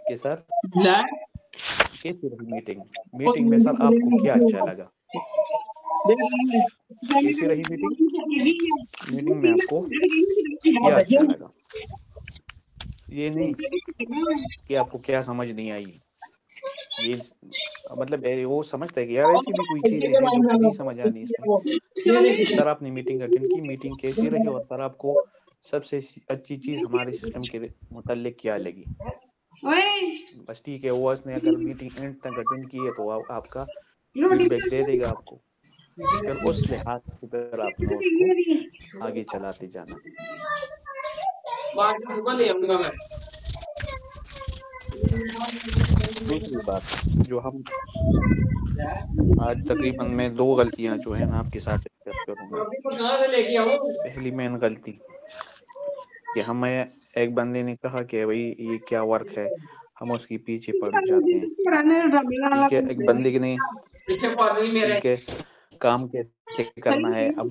کہ سر کیسی رہی میٹنگ میں سر آپ کو کیا اچھا لگا, کیسی رہی میٹنگ میں آپ کو کیا اچھا لگا. یہ نہیں کہ آپ کو کیا سمجھ نہیں آئی, یہ مطلب وہ سمجھتا ہے کہ یار ایسی بھی کوئی چیزیں ہیں جو کہ نہیں سمجھ آنی اس میں. سر آپ نے میٹنگ اٹینڈ کی, میٹنگ کیسی رہی اور سر آپ کو سب سے اچھی چیز ہمارے سسٹم کے متعلق کیا لگی. بس ٹھیک ہے, وہ نے اگر میٹنگ اینڈ تک اٹینڈ کی ہے تو آپ کا فیڈ بیک دے دے گا آپ کو, پھر اس لحاظ سے پھر آپ نے اس کو آگے چلاتے جانا. دوسری بات جو ہم آج تقریباً میں 2 غلطیاں جو ہیں نا آپ کے ساتھ ڈسکس کروں گا. پہلی مین غلطی کہ ہمیں ایک بندے نے کہا کہ بھائی یہ کیا ورک ہے, ہم اس کے پیچھے پڑ جاتے ہیں. ٹھیک ہے, ایک بندے کے نہیں ٹھیک ہے کام کیسے کرنا ہے. اب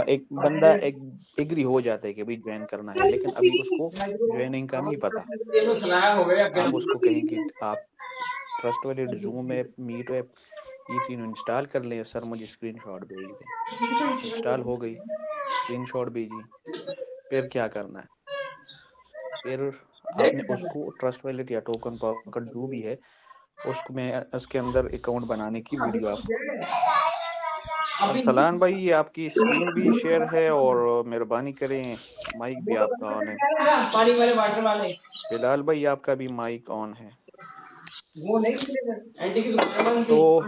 ایک بندہ ایگری ہو جاتا ہے کہ بھائی جوائن کرنا ہے, لیکن ابھی اس کو جوائننگ کا نہیں پتا. آپ اس کو کہیں کہ آپ ٹرسٹ ویلڈ زوم ایپ, میٹ ایپ, یہ تینوں انسٹال کر لیں. سر مجھے اسکرین شاٹ بھیج دیں. انسٹال ہو گئی, اسکرین شاٹ بھیجی. پھر کیا کرنا ہے, پھر آپ نے اس کو ٹرسٹ ویلڈ یا ٹوکن پاکٹ جو بھی ہے اس کو میں اس کے اندر اکاؤنٹ بنانے کی ویڈیو آپ ارسلان بھائی یہ آپ کی اسکرین بھی شیئر ہے اور مہربانی کریں مائک بھی آپ کا آن ہے. بلال بھائی آپ کا بھی مائک آن ہے. تو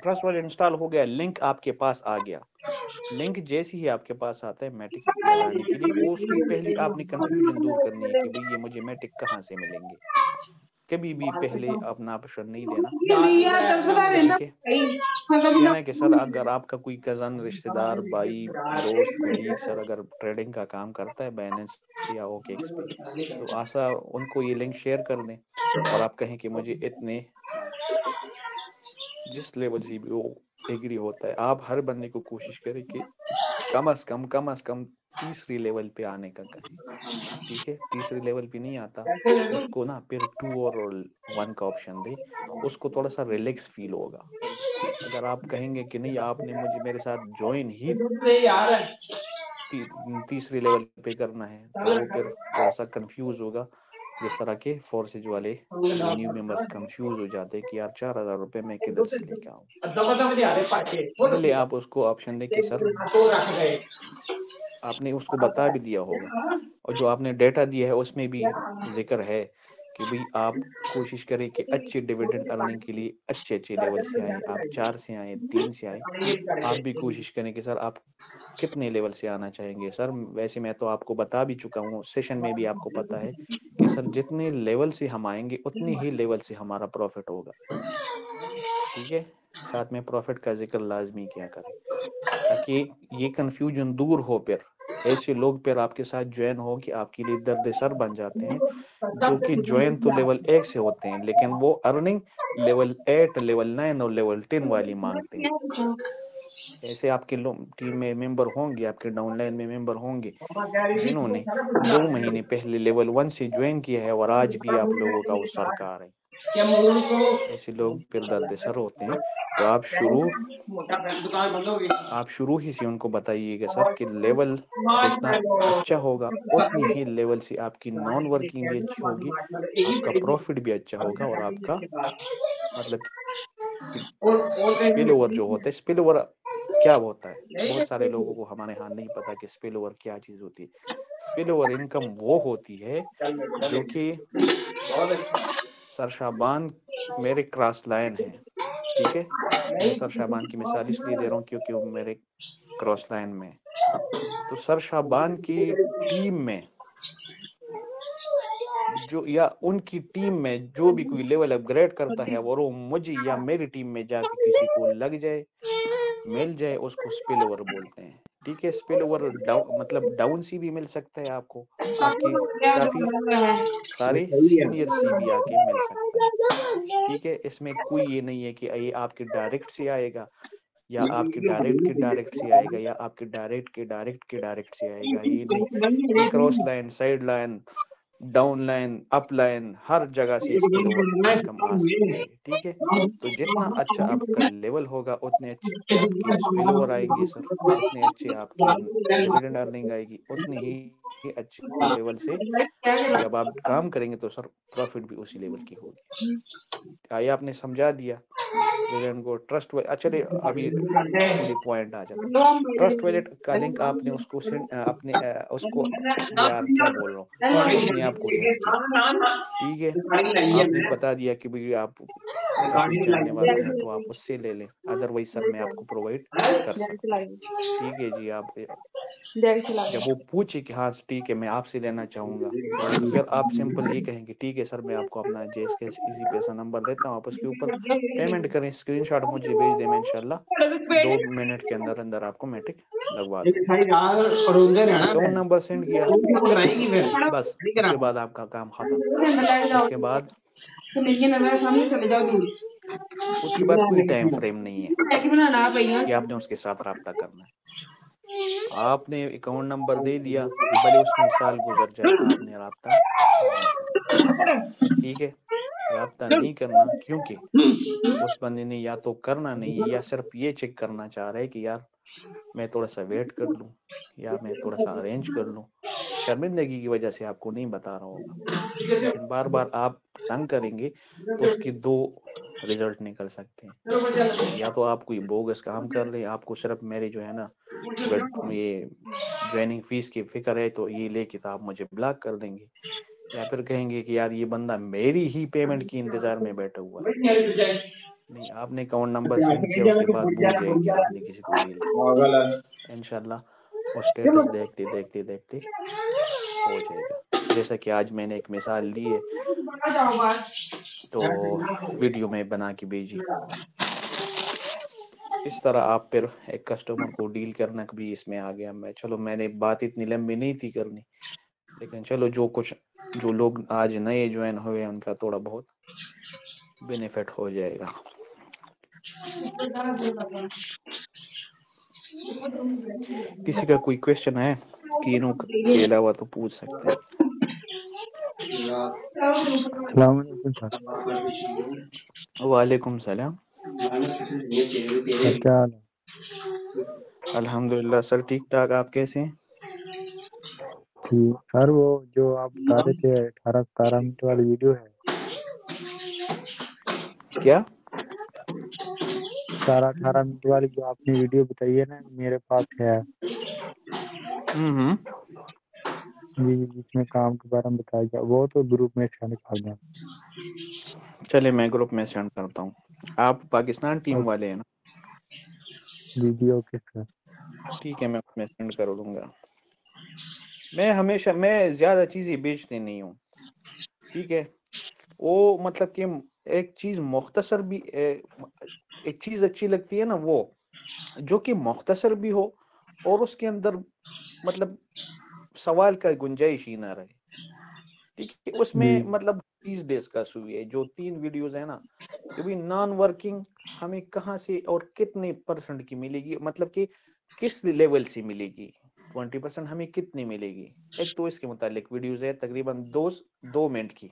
ٹرسٹ ویلڈ انسٹال ہو گیا, لنک آپ کے پاس آ گیا. لنک جیسی ہی آپ کے پاس آتا ہے میٹک لگانے کے لیے, اس کی پہلی آپ نے کنفیوژن دور کرنی ہے کہ بھئی یہ مجھے میٹک کہاں سے ملیں گے. کبھی بھی پہلے اپنا آپشن نہیں دینا. ٹھیک ہے, کہنا ہے کہ سر اگر آپ کا کوئی کزن, رشتے دار, بھائی, دوست, کولیگ سر اگر ٹریڈنگ کا کام کرتا ہے بائننس یا اوکے ایکس پہ, تو آسا ان کو یہ لنک شیئر کر دیں اور آپ کہیں کہ مجھے اتنے جس لیول سے بھی وہ ایگری ہوتا ہے. آپ ہر بندے کو کوشش کریں کہ کم از کم تیسری لیول پہ آنے کا کہیں. ٹھیک ہے, تیسری لیول پہ نہیں آتا اس کو نا پھر 2 اور 1 کا آپشن دے, اس کو تھوڑا سا ریلیکس فیل ہوگا. اگر آپ کہیں گے کہ نہیں آپ نے مجھے میرے ساتھ جوائن ہی تیسری لیول پہ کرنا ہے, تو وہ پھر تھوڑا سا کنفیوز ہوگا. جس طرح کے فورسز والے جو نیو ممبرس کنفیوز ہو جاتے کہ یار 4000 روپے میں کدھر سے لے کے آؤں. پہلے آپ اس کو آپشن دیں کہ سر آپ نے اس کو بتا بھی دیا ہوگا, اور جو آپ نے ڈیٹا دیا ہے اس میں بھی ذکر ہے کہ بھئی آپ کوشش کریں کہ اچھے ڈیویڈنڈ ارننگ کے لیے اچھے لیول سے آئیں. آپ 4 سے آئیں, 3 سے آئیں. آپ بھی کوشش کریں کہ سر آپ کتنے لیول سے آنا چاہیں گے. سر ویسے میں تو آپ کو بتا بھی چکا ہوں, سیشن میں بھی آپ کو پتا ہے کہ سر جتنے لیول سے ہم آئیں گے اتنی ہی لیول سے ہمارا پروفٹ ہوگا. ٹھیک ہے, ساتھ میں پروفٹ کا ذکر لازمی کیا کریں تاکہ یہ کنفیوژن دور ہو. پھر ایسے لوگ پھر آپ کے ساتھ جوائن ہو کہ آپ کے لیے درد سر بن جاتے ہیں, جو کہ جوائن تو لیول 1 سے ہوتے ہیں لیکن وہ ارننگ لیول 8, لیول 9 اور لیول 10 والی مانگتے ہیں. ایسے آپ کے ٹیم میں ممبر ہوں گے, آپ کے ڈاؤن لائن میں ممبر ہوں گے جنہوں نے 2 مہینے پہلے لیول 1 سے جوائن کیا ہے اور آج بھی آپ لوگوں کا وہ سرکار ہے. ایسے لوگ پھر درد سر ہوتے ہیں. تو آپ شروع ہی سے ان کو بتائیے گا سر کہ لیول جتنا اچھا ہوگا اتنی ہی لیول سے آپ کی نان ورکنگ بھی اچھی ہوگی, آپ کا پروفٹ بھی اچھا ہوگا, اور آپ کا مطلب اسپل اوور جو ہوتا ہے, اسپل اوور کیا ہوتا ہے بہت سارے لوگوں کو ہمارے ہاں نہیں پتا کہ اسپل اوور کیا چیز ہوتی ہے. اسپل اوور انکم وہ ہوتی ہے جو کہ سر شابان میرے کراس لائن ہے. ٹھیک ہے, میں سر شابان کی مثال اس لیے دے رہا ہوں کیونکہ وہ میرے کراس لائن میں. تو سر شابان کی ٹیم میں جو یا ان کی ٹیم میں جو بھی کوئی لیول اپ گریڈ کرتا ہے اور وہ مجھے یا میری ٹیم میں جا کے کسی کو لگ جائے, مل جائے, اس کو اسپل اوور بولتے ہیں. ٹھیک ہے, اسپل اوور مطلب ڈاؤن سی بھی مل سکتا ہے آپ کو, آپ کی کافی سارے سینئر سی بھی آ کے مل سکتا ہے. ٹھیک ہے, اس میں کوئی یہ نہیں ہے کہ یہ آپ کے ڈائریکٹ سے آئے گا یا آپ کے ڈائریکٹ سے آئے گا یا آپ کے ڈائریکٹ سے آئے گا. یہ نہیں, یہ cross line, side line, down line up line ہر جگہ سے اسپل اوور انکم آ سکتی ہے. ٹھیک ہے, تو جتنا اچھا آپ کا لیول ہوگا اتنے اچھے آپ کی اسپل اوور آئیں گے سر, اتنے اچھے آپ کی ڈویڈنڈ ارننگ آئے گی, اتنی ہی اچھے لیول سے جب آپ کام کریں گے تو سر پروفٹ بھی اسی لیول کی ہوگی. آئی آپ نے سمجھا دیا ویلن کو ٹرسٹ. چلے ابھی پوری پوائنٹ آ جاتا ہوں. ٹرسٹ ویلٹ کا لنک آپ نے اس کو اپنے اس کو یار کیا بول رہا ہوں, اس نے آپ کو سینڈ کیا. ٹھیک ہے, آپ نے بتا دیا کہ بھائی آپ کا کوئی جاننے والا ہے تو آپ اس سے لے لیں, ادر وائز سر میں آپ کو پرووائڈ کر سکتا ہوں. ٹھیک ہے جی, آپ جب وہ پوچھے کہ ہاں ٹھیک ہے میں آپ سے لینا چاہوں گا تو پھر آپ سمپل یہ کہیں گے ٹھیک ہے سر میں آپ کو اپنا جیس کے ایزی پیسہ نمبر دیتا ہوں, آپ اس کے اوپر پیمنٹ کریں, اسکرین شاٹ مجھے بھیج دیں, میں انشاءاللہ 2 منٹ کے اندر اندر آپ کو میٹرک لگوا دوں گا. اکاؤنٹ نمبر سینڈ کیا بس, اس کے بعد آپ کا کام ختم. اس کے بعد کوئی ٹائم فریم نہیں ہے کہ آپ نے اس کے ساتھ رابطہ کرنا ہے. آپ نے اکاؤنٹ نمبر دے دیا, بھلے اس میں سال گزر جائے, آپ نے رابطہ نہیں کرنا. ٹھیک ہے, رابطہ نہیں کرنا, کیونکہ اس بندے نے یا تو کرنا نہیں ہے یا صرف یہ چیک کرنا چاہ رہے کہ یار میں تھوڑا سا ویٹ کر لوں یا میں تھوڑا سا ارینج کر لوں. شرمندگی کی وجہ سے آپ کو نہیں بتا رہا ہوگا, لیکن بار بار آپ تنگ کریں گے تو اس کی 2 رزلٹ نکل سکتے ہیں. یا تو آپ کوئی بوگس کام کر لیں, آپ کو صرف میرے جو ہے نا یہ جوائننگ فیس کی فکر ہے تو یہ لے کے تو آپ مجھے بلاک کر دیں گے, یا پھر کہیں گے کہ یار یہ بندہ میری ہی پیمنٹ کی انتظار میں بیٹھا ہوا ہے. نہیں, آپ نے اکاؤنٹ نمبر سینڈ کیا, اس کے بعد بھول جائے کہ آپ نے کسی کو ڈیل کی. انشاءاللہ وہ اسٹیٹس دیکھتے دیکھتے دیکھتے ہو جائے گا. جیسا کہ آج میں نے ایک مثال دی ہے تو ویڈیو میں بنا کے بھیجی. اس طرح آپ پھر ایک کسٹمر کو ڈیل کرنا بھی اس میں آ گیا. میں نے بات اتنی لمبی نہیں تھی کرنی, لیکن چلو جو لوگ آج نئے جوائن ہوئے ان کا تھوڑا بہت بینیفٹ ہو جائے گا. کسی کا کوئی کوشچن ہے تینوں کے علاوہ تو پوچھ سکتے ہیں. السلام علیکم سر. وعلیکم السلام. سر کیا حال ہے؟ الحمد للہ سر ٹھیک ٹھاک, آپ کیسے ہیں؟ سر وہ جو آپ بتا رہے تھے 18-17 منٹ والی ویڈیو ہے, کیا 18 منٹ والی جو آپ نے ویڈیو بتائی ہے نا, میرے پاس ہے جی جس میں کام کے بارے میں بتایا گیا, وہ تو گروپ میں سینڈ کر دیں. چلے میں گروپ میں سینڈ کرتا ہوں. آپ پاکستان ٹیم والے ہیں نا؟ جی اوکے سر. ٹھیک ہے, میں سینڈ کر دوں گا. میں زیادہ چیزیں بیچتے نہیں ہوں. ٹھیک ہے, وہ مطلب کہ ایک چیز مختصر بھی ایک چیز اچھی لگتی ہے نا, وہ جو کہ مختصر بھی ہو اور اس کے اندر مطلب سوال کا گنجائش ہی نہ رہے. ٹھیک ہے, اس میں جی مطلب چیز ڈسکس ہوئی ہے. جو 3 ویڈیوز ہیں نا, کہ بھائی نان ورکنگ ہمیں کہاں سے اور کتنے % کی ملے گی, مطلب کہ کس لیول سے ملے گی, 20% ہمیں کتنی ملے گی. ایک تو اس کے متعلق ویڈیوز ہے تقریباً 2 منٹ کی.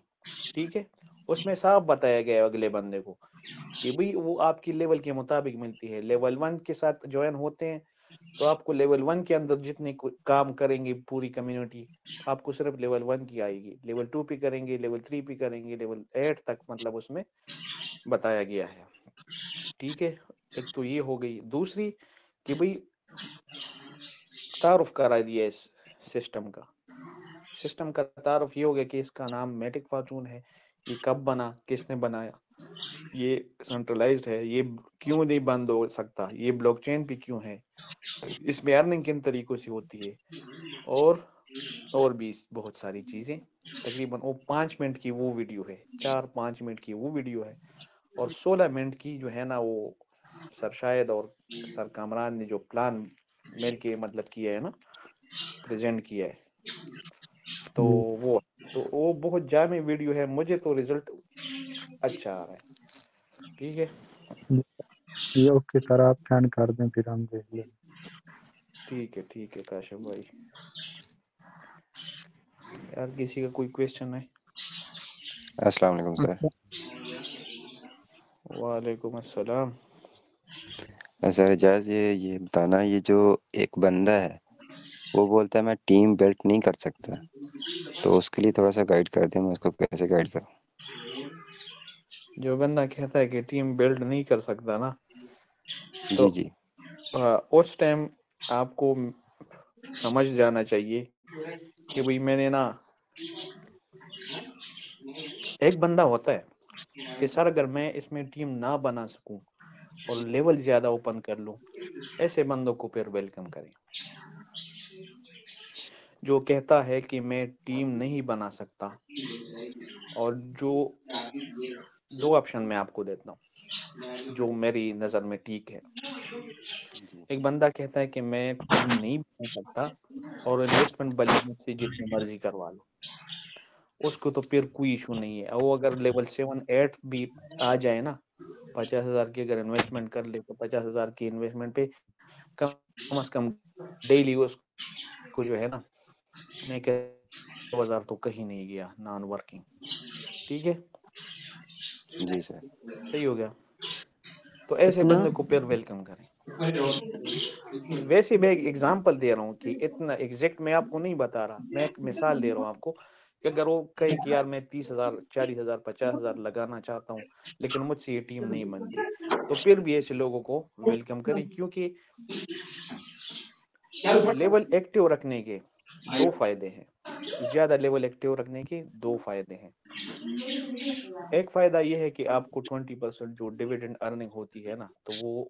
ٹھیک ہے, اس میں صاف بتایا گیا اگلے بندے کو کہ بھئی وہ آپ کی لیول کے مطابق ملتی ہے. لیول 1 کے ساتھ جوائن ہوتے ہیں تو آپ کو لیول 1 کے اندر جتنے کام کریں گے پوری کمیونٹی, آپ کو صرف لیول 1 کی آئے گی. لیول 2 پہ کریں گے, لیول 3 پہ کریں گے, لیول 8 تک مطلب اس میں بتایا گیا ہے. ٹھیک ہے, ایک تو یہ ہو گئی. دوسری کہ بھئی تعارف کرا دیا اس سسٹم کا تعارف یہ ہو گیا کہ اس کا نام میٹک فارچون ہے. یہ کب بنا, کس نے بنایا, یہ سینٹرلائزڈ ہے, یہ کیوں نہیں بند ہو سکتا, یہ بلاک چین پہ کیوں ہے, اس میں ارننگ کن طریقوں سے ہوتی ہے, اور بھی بہت ساری چیزیں. تقریباً وہ 5 منٹ کی وہ ویڈیو ہے, 4-5 منٹ کی وہ ویڈیو ہے, اور 16 منٹ کی جو ہے نا وہ سر شاہد اور سر کامران نے جو پلان مل کے مطلب کیا ہے نا, پریزنٹ کیا ہے, تو جی وہ بہت جامع ویڈیو ہے. مجھے تو رزلٹ اچھا آ رہا ہے. ٹھیک ہے, جی اوکے سر, آپ سینڈ کر دیں پھر ہم دیکھ لیں. ٹھیک ہے کاشف بھائی. یار کسی کا کوئی کویشچن ہے؟ السلام علیکم سر. وعلیکم السلام. سر اجاز یہ بتانا، یہ جو ایک بندہ ہے وہ بولتا ہے میں ٹیم بلڈ نہیں کر سکتا، تو اس کے لیے تھوڑا سا گائیڈ کر دیں، میں اس کو کیسے گائیڈ کروں؟ جو بندہ کہتا ہے کہ ٹیم بلڈ نہیں کر سکتا نا، تو جی اس ٹائم آپ کو سمجھ جانا چاہیے کہ بھئی میں نے نا، ایک بندہ ہوتا ہے کہ سر اگر میں اس میں ٹیم نہ بنا سکوں اور لیول زیادہ اوپن کر لوں، ایسے بندوں کو پھر ویلکم کریں. جو کہتا ہے کہ میں ٹیم نہیں بنا سکتا، اور جو دو آپشن میں آپ کو دیتا ہوں جو میری نظر میں ٹھیک ہے. جی ایک بندہ کہتا ہے کہ میں ٹیم نہیں بنا سکتا اور انویسٹمنٹ بھلے مجھ سے جتنی مرضی کروا لو، اس کو تو پھر کوئی ایشو نہیں ہے. وہ اگر لیول 7-8 بھی آ جائے نا، 50,000 کی اگر انویسٹمنٹ کر لے تو 50,000 کی انویسٹمنٹ پہ کم از کم ڈیلی اس کو جو ہے نا، میں کہ 2,000 تو کہیں نہیں گیا نان ورکنگ. ٹھیک ہے، جی سر. صحیح ہو گیا. تو ایسے کتنا؟ بندے کو پھر ویلکم کریں. ویسے میں ایک ایگزامپل دے رہا ہوں کہ اتنا ایگزیکٹ میں آپ کو نہیں بتا رہا، میں ایک مثال دے رہا ہوں آپ کو کہ اگر وہ کہے کہ یار میں 30,000 40,000 50,000 لگانا چاہتا ہوں لیکن مجھ سے یہ ٹیم نہیں بنتی، تو پھر بھی ایسے لوگوں کو ویلکم کریں. کیونکہ لیول ایکٹیو رکھنے کے دو فائدے ہیں، زیادہ لیول ایکٹیو رکھنے کے دو فائدے ہیں. ایک فائدہ یہ ہے کہ آپ کو 20% جو ڈیویڈنڈ ارننگ ہوتی ہے نا، تو وہ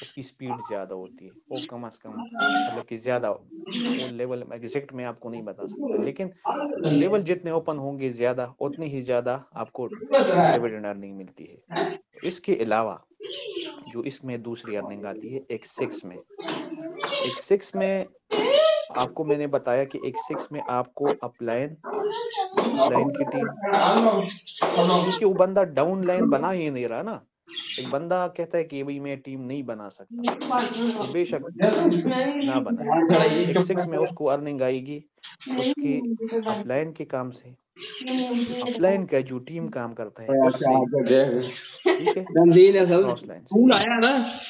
اس کی سپیڈ زیادہ ہوتی ہے. وہ کم از کم مطلب کہ زیادہ، وہ لیول ایگزیکٹ میں آپ کو نہیں بتا سکتا، لیکن لیول جتنے اوپن ہوں گے زیادہ، اتنی ہی زیادہ آپ کو ڈیویڈنڈ ارننگ ملتی ہے. اس کے علاوہ جو اس میں دوسری ارننگ آتی ہے ایک 6 میں، ایک 6 میں آپ کو میں نے بتایا کہ ایک 6 میں آپ کو اپ لائن کی ٹیم، کیونکہ وہ بندہ ڈاؤن لائن بنا ہی نہیں رہا نا. ایک بندہ کہتا ہے کہ بھئی میں ٹیم نہیں بنا سکتا، تو بے شک نہ بنائے. ایک 6 میں اس کو ارننگ آئے گی اس کی اپ لائن کے کام سے، اپ لائن کا جو ٹیم کام کرتا ہے اس سے، ٹھیک ہے، کراس لائن سے.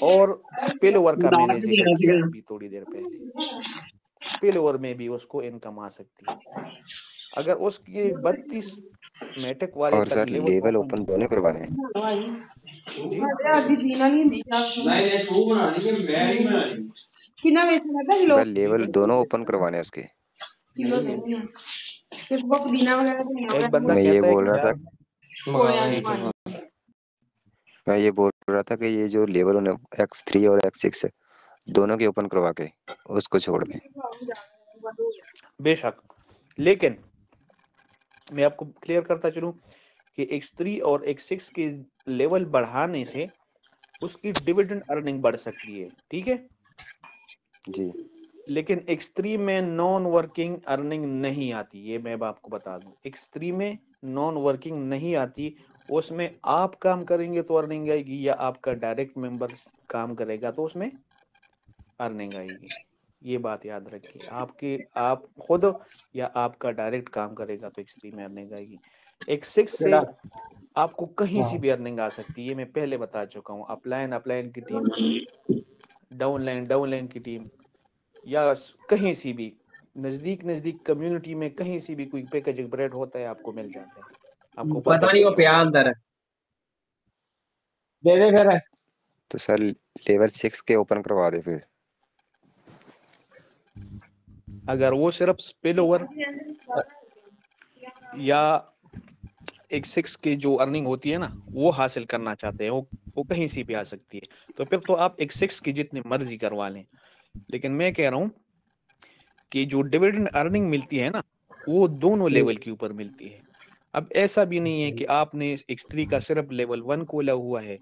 اور اسپل اوور کا میں نے ذکر کیا ابھی تھوڑی دیر پہلے، اسپل اوور میں بھی اس کو انکم آ سکتی ہے. اگر اس کی 32 میٹک والے اور تک سر لیول لیول اوپن اوپن ہو دونوں جائے. کروانے ہیں؟ جی بھائی لیول دونوں اوپن کروانے ہیں اس کے؟ ایک بندہ میں یہ کہتا ہے بول کہ رہا یار، تھا جی جی میں یہ بول رہا تھا کہ یہ جو لیول X3 اور X6 دونوں کے اوپن کروا کے اس کو چھوڑ دیں. بے شک، لیکن میں آپ کو کلیئر کرتا چلوں کہ X3 اور X6 کے لیول بڑھانے سے اس کی ڈیویڈنڈ ارننگ بڑھ سکتی ہے. ٹھیک ہے، جی لیکن X3 میں نان ورکنگ ارننگ نہیں آتی. یہ میں آپ کو بتا دوں، X3 میں نان ورکنگ نہیں آتی. اس میں آپ کام کریں گے تو ارننگ آئے گی، یا آپ کا ڈائریکٹ ممبر کام کرے گا تو اس میں ارننگ آئے گی. یہ بات یاد رکھیے، آپ خود یا آپ کا ڈائریکٹ کام کرے گا تو X3 میں ارننگ آئے گی. X6 سے آپ کو کہیں سے بھی ارننگ آ سکتی ہے. یہ میں پہلے بتا چکا ہوں. اپ لائن کی ٹیم، ڈاؤن لائن کی ٹیم، یا کہیں سے بھی نزدیک کمیونٹی میں کہیں سے بھی کوئی پیکیجنگ بریڈ ہوتا ہے آپ کو مل جاتا ہے. آپ کو پتہ پتہ ہے نہیں کہ وہ نہیں پیا ہوگا. اندر ہے، دے دے پھر. تو سر لیول 6 کے اوپن کروا دے پھر. اگر وہ صرف اسپل اوور یا ایک 6 کی جو ارننگ ہوتی ہے نا وہ حاصل کرنا چاہتے ہیں، وہ کہیں سے بھی آ سکتی ہے، تو پھر تو آپ ایک 6 کی جتنی مرضی کروا لیں. لیکن میں کہہ رہا ہوں کہ جو ڈیویڈنڈ ارننگ ملتی ہے نا، وہ دونوں لیول کے اوپر ملتی ہے. اب ایسا بھی نہیں ہے کہ آپ نے X3 کا صرف لیول 1 کھولا ہوا ہے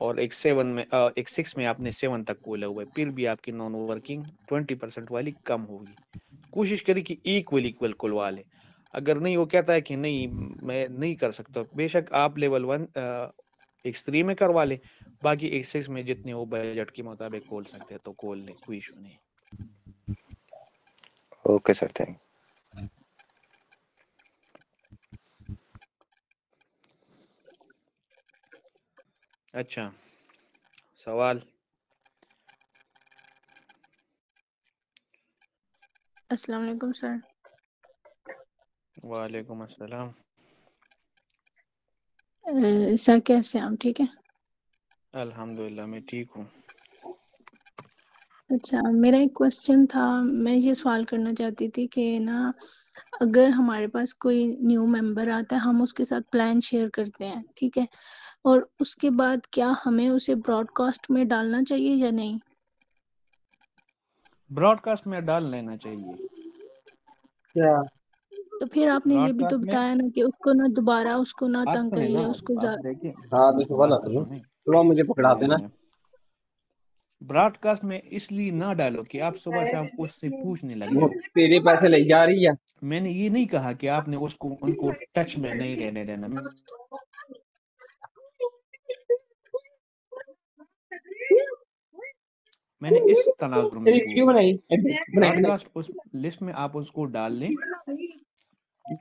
اور ایک 6 میں آپ نے 7 تک کھولا ہوا ہے، پھر بھی آپ کی نان ورکنگ 20% والی کم ہوگی. کوشش کریں کہ ایکول کھلوا لے. اگر نہیں، وہ کہتا ہے کہ نہیں میں نہیں کر سکتا، بے شک آپ لیول 1 X3 میں کروا لے، باقی X6 میں جتنے وہ بجٹ کے مطابق کھول سکتے ہیں تو کھول لے، کوئی ایشو نہیں. Okay sir, thank. اچھا سوال. السلام علیکم سر. وعلیکم السلام. سر کیسے ہیں آپ؟ ٹھیک ہے. الحمدللہ میں ٹھیک ہوں. اچھا میرا ایک کوشچن تھا، میں یہ سوال کرنا چاہتی تھی کہ نا اگر ہمارے پاس کوئی نیو ممبر آتا ہے، ہم اس کے ساتھ پلان شیئر کرتے ہیں، ٹھیک ہے، اور اس کے بعد کیا ہمیں اسے براڈ کاسٹ میں ڈالنا چاہیے یا نہیں؟ براڈ کاسٹ میں ڈال لینا چاہیے. کیا تو پھر آپ نے یہ براڈ بھی تو کاسٹ میں بتایا نا کہ اس کو نہ دوبارہ اس کو نہ آپ تنگ سنیں نا، کریے، اس کو آپ دیکھیں ہاں تو سوال بات تو آتا سنیں. تو مجھے پکڑا دینا. براڈ کاسٹ میں اس لیے نہ ڈالو کہ آپ صبح شام اس سے پوچھنے لگ وہ جاؤ. تیرے پیسے لے جا رہی ہے. میں نے یہ نہیں کہا کہ آپ نے ان کو ٹچ میں نہیں رہنے دینا. میں نے اس تناظر میں کیوں پوچھا بنائی براڈ بنائی کاسٹ اس لسٹ میں آپ اس کو ڈال لیں.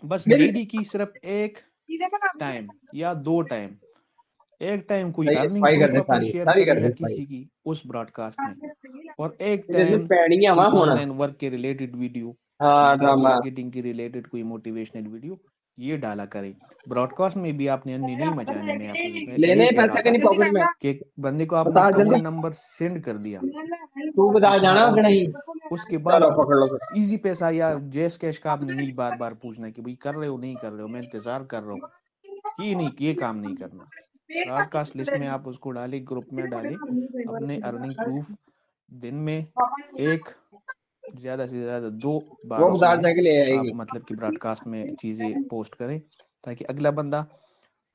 بس ڈیلی کی صرف ایک ٹائم یا 2 ٹائم، ایک ٹائم کوئی ارننگ صفائی کر پروف دے اپنی شیئر ساری کرے کر یا دے صفائی. کسی کی اس براڈ کاسٹ میں، اور ایک ٹائم پیڑیاں کوئی وہاں آن ہونا. لائن ورک کے ریلیٹڈ ویڈیو، ہاں مطلب ڈرامہ. مارکیٹنگ کے ریلیٹڈ کوئی موٹیویشنل ویڈیو یہ ڈالا کرے. براڈ کاسٹ میں بھی آپ نے انی نہیں مچانی. میں آپ کو یہ لینے کہہ رہا پیسہ کہ تھا نہیں پاکٹ میں. کہ بندے کو آپ نے بتا جلدی. اکاؤنٹ نمبر سینڈ کر دیا، تو اس نے بتا کہا جانا کہ اوکے، نہیں. اس کے بعد چلو پکڑ لو. ایزی پیسہ یا جیس کیش کا آپ نے نہیں بار بار پوچھنا کہ بھائی کر رہے ہو نہیں کر رہے ہو، میں انتظار کر رہا ہوں. یہ نہیں، یہ کام نہیں کرنا. براڈ کاسٹ لسٹ میں آپ اس کو ڈالے، گروپ میں ڈالے، اپنے ارننگ پروف دن میں ایک، زیادہ سے زیادہ 2 بار وہ اس بازار میں جا کے لے آئے آپ گی. مطلب کہ براڈ کاسٹ میں چیزیں پوسٹ کریں، تاکہ اگلا بندہ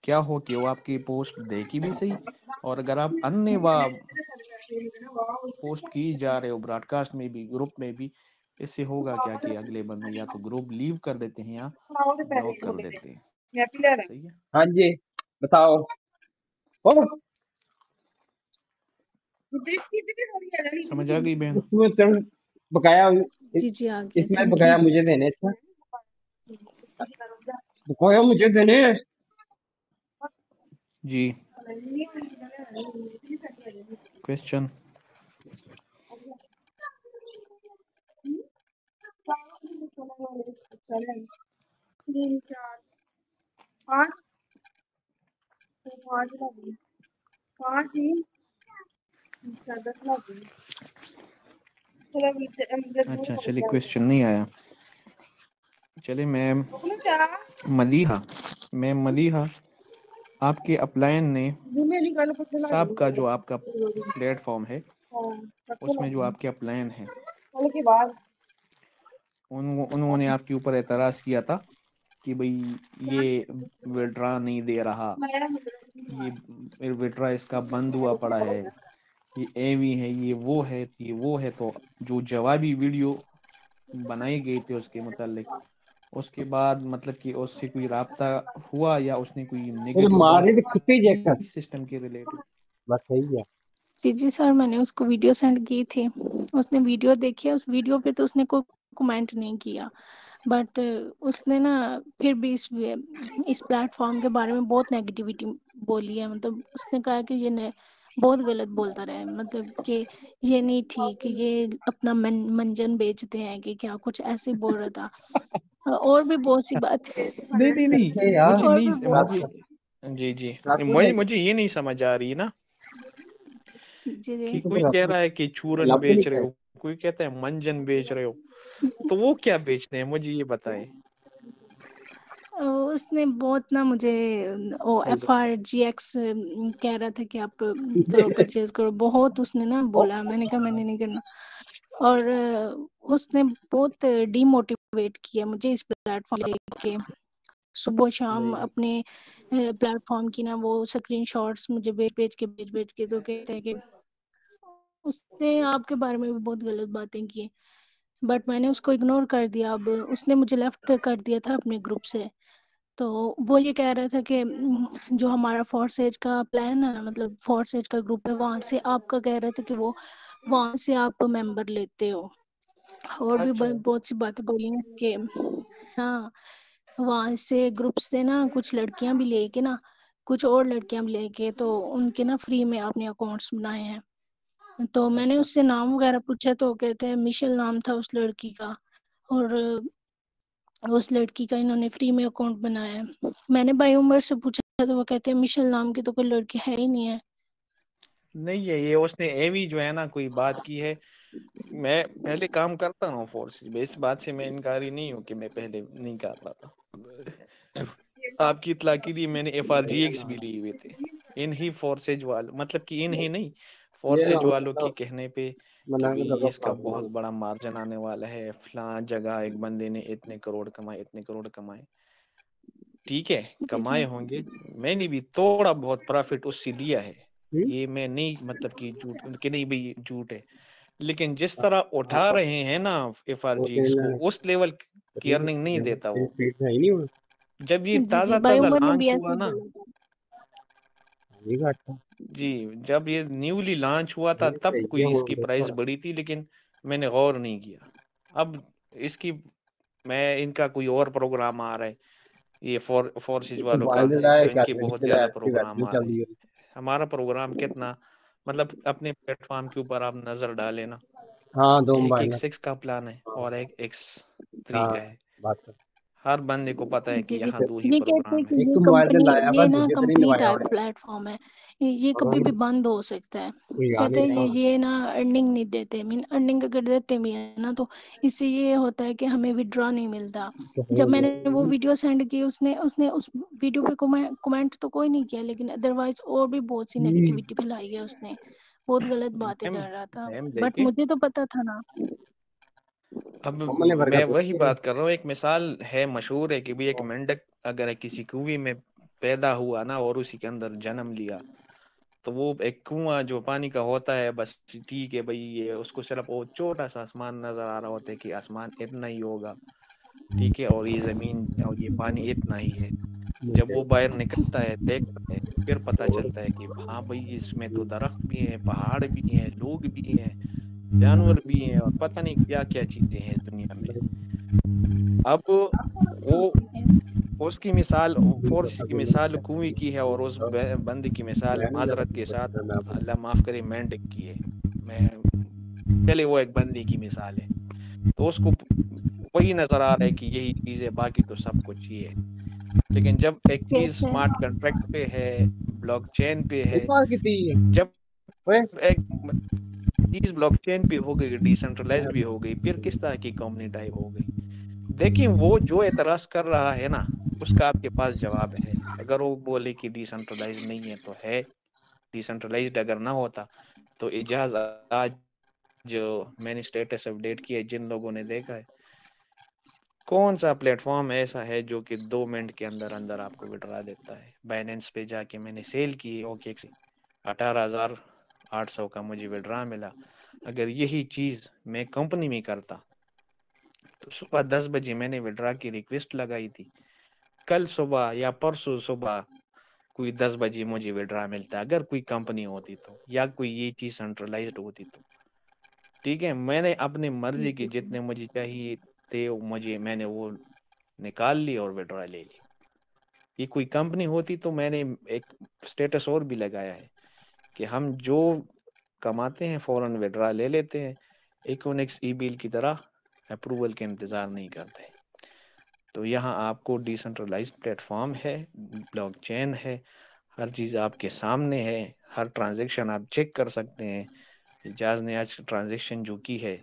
کیا ہو کہ وہ آپ کی پوسٹ دیکھی بھی صحیح. اور اگر آپ اننے پوسٹ کی جا رہے ہو براڈ کاسٹ میں بھی گروپ میں بھی، اس سے ہوگا کیا کہ اگلے بندے یا تو گروپ لیو کر دیتے ہیں یا بلاک کر دیتے ہیں. صحیح ہے. ہاں جی بتاؤ. سمجھ آ گئی بہن؟ اس میں چل بقایا. جی جی آ گیا، اس میں تھینک یو. بقایا مجھے دینے. اچھا بقایا مجھے دینے. جی کوشچن. اچھا چلیے کوشچن نہیں آیا. چلے میم ملیحہ آپ کے اپلائن نے سابقہ جو آپ کا پلیٹ فارم ہے اس میں جو آپ کے اپلائن ہیں انہوں نے آپ کے اوپر اعتراض کیا تھا کہ بھئی یہ وڈرا نہیں دے رہا، یہ وڈرا اس کا بند ہوا پڑا ہے، یہ ایوی ہے، یہ وہ ہے. تو جو جوابی ویڈیو بنائی گئی تھی اس کے متعلق، اس کے بعد مطلب کہ اس سے کوئی رابطہ ہوا یا اس نے کوئی نگیٹو بات ماری کتے جیک کر کی سسٹم کے ریلیٹڈ؟ بس صحیح ہے. جی جی سر، میں نے اس کو ویڈیو سینڈ کی تھی، اس نے ویڈیو دیکھی ہے، اس ویڈیو پہ تو اس نے کوئی کومنٹ نہیں کیا، بٹ اس نے نا پھر بھی اس پلیٹ فارم کے بارے میں بہت نیگیٹیوٹی بولی ہے. مطلب اس نے کہا کہ یہ بہت غلط بولتا رہا ہے، مطلب کہ یہ نہیں ٹھیک، یہ اپنا منجن بیچتے ہیں کہ کیا کچھ ایسے بول رہا تھا، اور بھی بہت سی بات. نہیں اچھا یار مجھے اور بھی نہیں، بہت جی راتوں میں مجھے یہ نہیں سمجھ آ رہی نا جی جی کہ کوئی کہہ رہا ہے کہ چورن لب بھی بیچ رہے نہیں ہو، کوئی کہتا ہے منجن بیچ رہے ہو، تو وہ کیا بیچتے ہیں مجھے یہ بتائیں. اس نے بہت نا مجھے FRGX کہہ رہا تھا کہ آپ کرو پرچیز کرو، بہت اس نے نا بولا. میں نے کہا میں نے نہیں کرنا، اور اس نے بہت ڈی موٹیویٹ کیا مجھے اس پلیٹ فارم لے کے. صبح شام اپنے پلیٹ فارم کی نا وہ اسکرین شاٹس مجھے بھیج کے تو کہتے ہیں کہ اس نے آپ کے بارے میں بھی بہت غلط باتیں کی، بٹ میں نے اس کو اگنور کر دیا. اب اس نے مجھے لیفٹ کر دیا تھا اپنے گروپ سے. تو وہ یہ کہہ رہا تھا کہ جو ہمارا فورسیج کا پلان ہے نا، مطلب فورسیج کا گروپ ہے، وہاں سے آپ کا کہہ رہا تھا کہ وہ وہاں سے آپ ممبر لیتے ہو، اور بھی اچھا بہت سی باتیں بولی ہیں کہ ہاں وہاں سے گروپ سے نا کچھ لڑکیاں بھی لے کے نا کچھ اور لڑکیاں لے کے، تو ان کے نا فری میں اپنے اکاؤنٹس بنائے ہیں. تو میں نے اچھا اس سے نام وغیرہ پوچھا تو کہتے ہیں مشل نام تھا اس لڑکی کا، اور اس لڑکی کا انہوں نے فری میں اکاؤنٹ بنایا ہے. میں نے بھائی عمر سے پوچھا تو وہ کہتے ہیں مشل نام کی تو کوئی لڑکی ہے ہی نہیں ہے. نہیں ہے، یہ اس نے ایوی جو ہے نا کوئی بات کی ہے. میں پہلے کام کرتا ہوں فورسز میں، اس بات سے میں انکاری نہیں ہوں کہ میں پہلے نہیں کرتا تھا. آپ کی اطلاع کے لیے میں نے FRGX بھی لی ہوئے تھے. انہی فورسز والوں، مطلب کہ انہی نہیں، فورسز والوں کے کہنے پہ کہ بھئی اس کا بہت بڑا مارجن آنے والا ہے، فلاں جگہ ایک بندے نے اتنے کروڑ کمائے، اتنے کروڑ کمائے. ٹھیک ہے، جی جی کمائے ہوں گے. میں نے بھی تھوڑا بہت پروفٹ اس سے لیا ہے. یہ میں نہیں مطلب کہ جھوٹ کہ نہیں بھئی جھوٹ ہے، لیکن جس طرح اٹھا رہے ہیں نا FRGX کو، اس لیول کی ارننگ نہیں دیتا وہ. جب یہ جی جی تازہ بھائی تازہ عمر نے بھی لانچ ایسے ہوا ہی نا، بولا تھا. جی جب یہ نیولی لانچ ہوا تھا تب کوئی اس کی پرائس بڑی تھی، لیکن میں نے غور نہیں کیا. اب اس کی ان کا کوئی اور پروگرام آ رہا ہے، یہ فورسز والوں کا ہے تو ان کے بہت زیادہ پروگرام آ رہے ہیں. ہمارا پروگرام کتنا، مطلب اپنے پلیٹ فارم کے اوپر آپ نظر ڈالیں نا، ایک X6 کا پلان ہے اور ایک X3 کا ہے. ہر بندے کو پتا ہے کہ جی جی یہاں دو ہی یہ کہتے ہیں پروگرام کہ ہے. یہ کمپنی، یہ نا کمپنی ٹائپ پلیٹ فارم ہے، یہ کبھی بھی بند ہو سکتا ہے. کہتے ہیں یہ نا ارننگ نہیں دیتے، ارننگ اگر دیتے بھی ہیں نا تو اس سے یہ ہوتا ہے کہ ہمیں ودرا نہیں ملتا. جب میں نے وہ ویڈیو سینڈ کی، اس نے اس ویڈیو پہ کمنٹ تو کوئی نہیں کیا، لیکن ادروائز اور بھی بہت سی نیگیٹیوٹی پھیلائی ہے. اس نے بہت غلط باتیں میم کر رہا تھا، میم بٹ دیکھیں، مجھے تو پتا تھا نا. اب میں وہی بات کر رہا ہوں. ایک مثال ہے، مشہور ہے کہ بھی ایک مینڈک اگر کسی کنویں میں پیدا ہوا نا اور اسی کے اندر جنم لیا، تو وہ ایک کنواں جو پانی کا ہوتا ہے، بس ٹھیک ہے بھائی، یہ اس کو صرف وہ چھوٹا سا آسمان نظر آ رہا ہوتا ہے کہ آسمان اتنا ہی ہوگا، ٹھیک ہے، اور یہ زمین اور یہ پانی اتنا ہی ہے. جب وہ باہر نکلتا ہے، دیکھتا ہے، پھر پتا چلتا ہے کہ ہاں بھائی اس میں تو درخت بھی ہیں، پہاڑ بھی ہیں، لوگ بھی ہیں، جانور بھی ہیں، اور پتہ نہیں کیا کیا چیزیں ہیں اس دنیا میں. اب وہ اس کی مثال، فورس کی مثال کنویں کی ہے، اور اس بند کی مثال معذرت کے ساتھ اللہ معاف کرے مینڈک کی ہے. میں چلے وہ ایک بندی کی مثال ہے، تو اس کو وہی نظر آ رہا ہے کہ یہی چیز ہے، باقی تو سب کچھ یہ ہے. لیکن جب ایک چیز کیسے اسمارٹ کنٹریکٹ پہ ہے، بلاک چین پہ ہے، جب ایک چیز بلاک چین پہ ہو گئی، ڈیسنٹرلائزڈ بھی ہو گئی، پھر کس طرح کی کمپنی ٹائپ ہو گئی. دیکھیں وہ جو اعتراض کر رہا ہے نا، اس کا آپ کے پاس جواب ہے. اگر وہ بولے کہ ڈیسنٹرلائز نہیں ہے تو ہے، ڈیسنٹرلائزڈ اگر نہ ہوتا تو اجاز آج جو میں نے اسٹیٹس اپڈیٹ کیا ہے، جن لوگوں نے دیکھا ہے، کون سا پلیٹ فارم ایسا ہے جو کہ 2 منٹ کے اندر اندر آپ کو وڈرا دیتا ہے. بائننس پہ جا کے میں نے سیل کی، اوکے، 18,800 کا مجھے وڈرا ملا. اگر یہی چیز میں کمپنی میں کرتا تو صبح 10 بجے میں نے وڈرا کی ریکویسٹ لگائی تھی، کل صبح یا پرسوں صبح کوئی 10 بجے مجھے وڈرا ملتا. اگر کوئی کمپنی ہوتی تو، یا کوئی یہ چیز سینٹرلائزڈ ہوتی تو. ٹھیک ہے، میں نے اپنی مرضی کے جتنے مجھے چاہیے تھے میں نے وہ نکال لی اور وڈرا لے لی. یہ کوئی کمپنی ہوتی تو میں نے ایک سٹیٹس اور بھی لگایا ہے کہ ہم جو کماتے ہیں فوراً وڈرا لے لیتے ہیں، ایکونکس ای بیل کی طرح اپروول کے انتظار نہیں کرتے. تو یہاں آپ کو ڈیسنٹرلائزڈ پلیٹ فارم ہے، بلاک چین ہے، ہر چیز آپ کے سامنے ہے، ہر ٹرانزیکشن آپ چیک کر سکتے ہیں. اجاز نے آج ٹرانزیکشن جو کی ہے،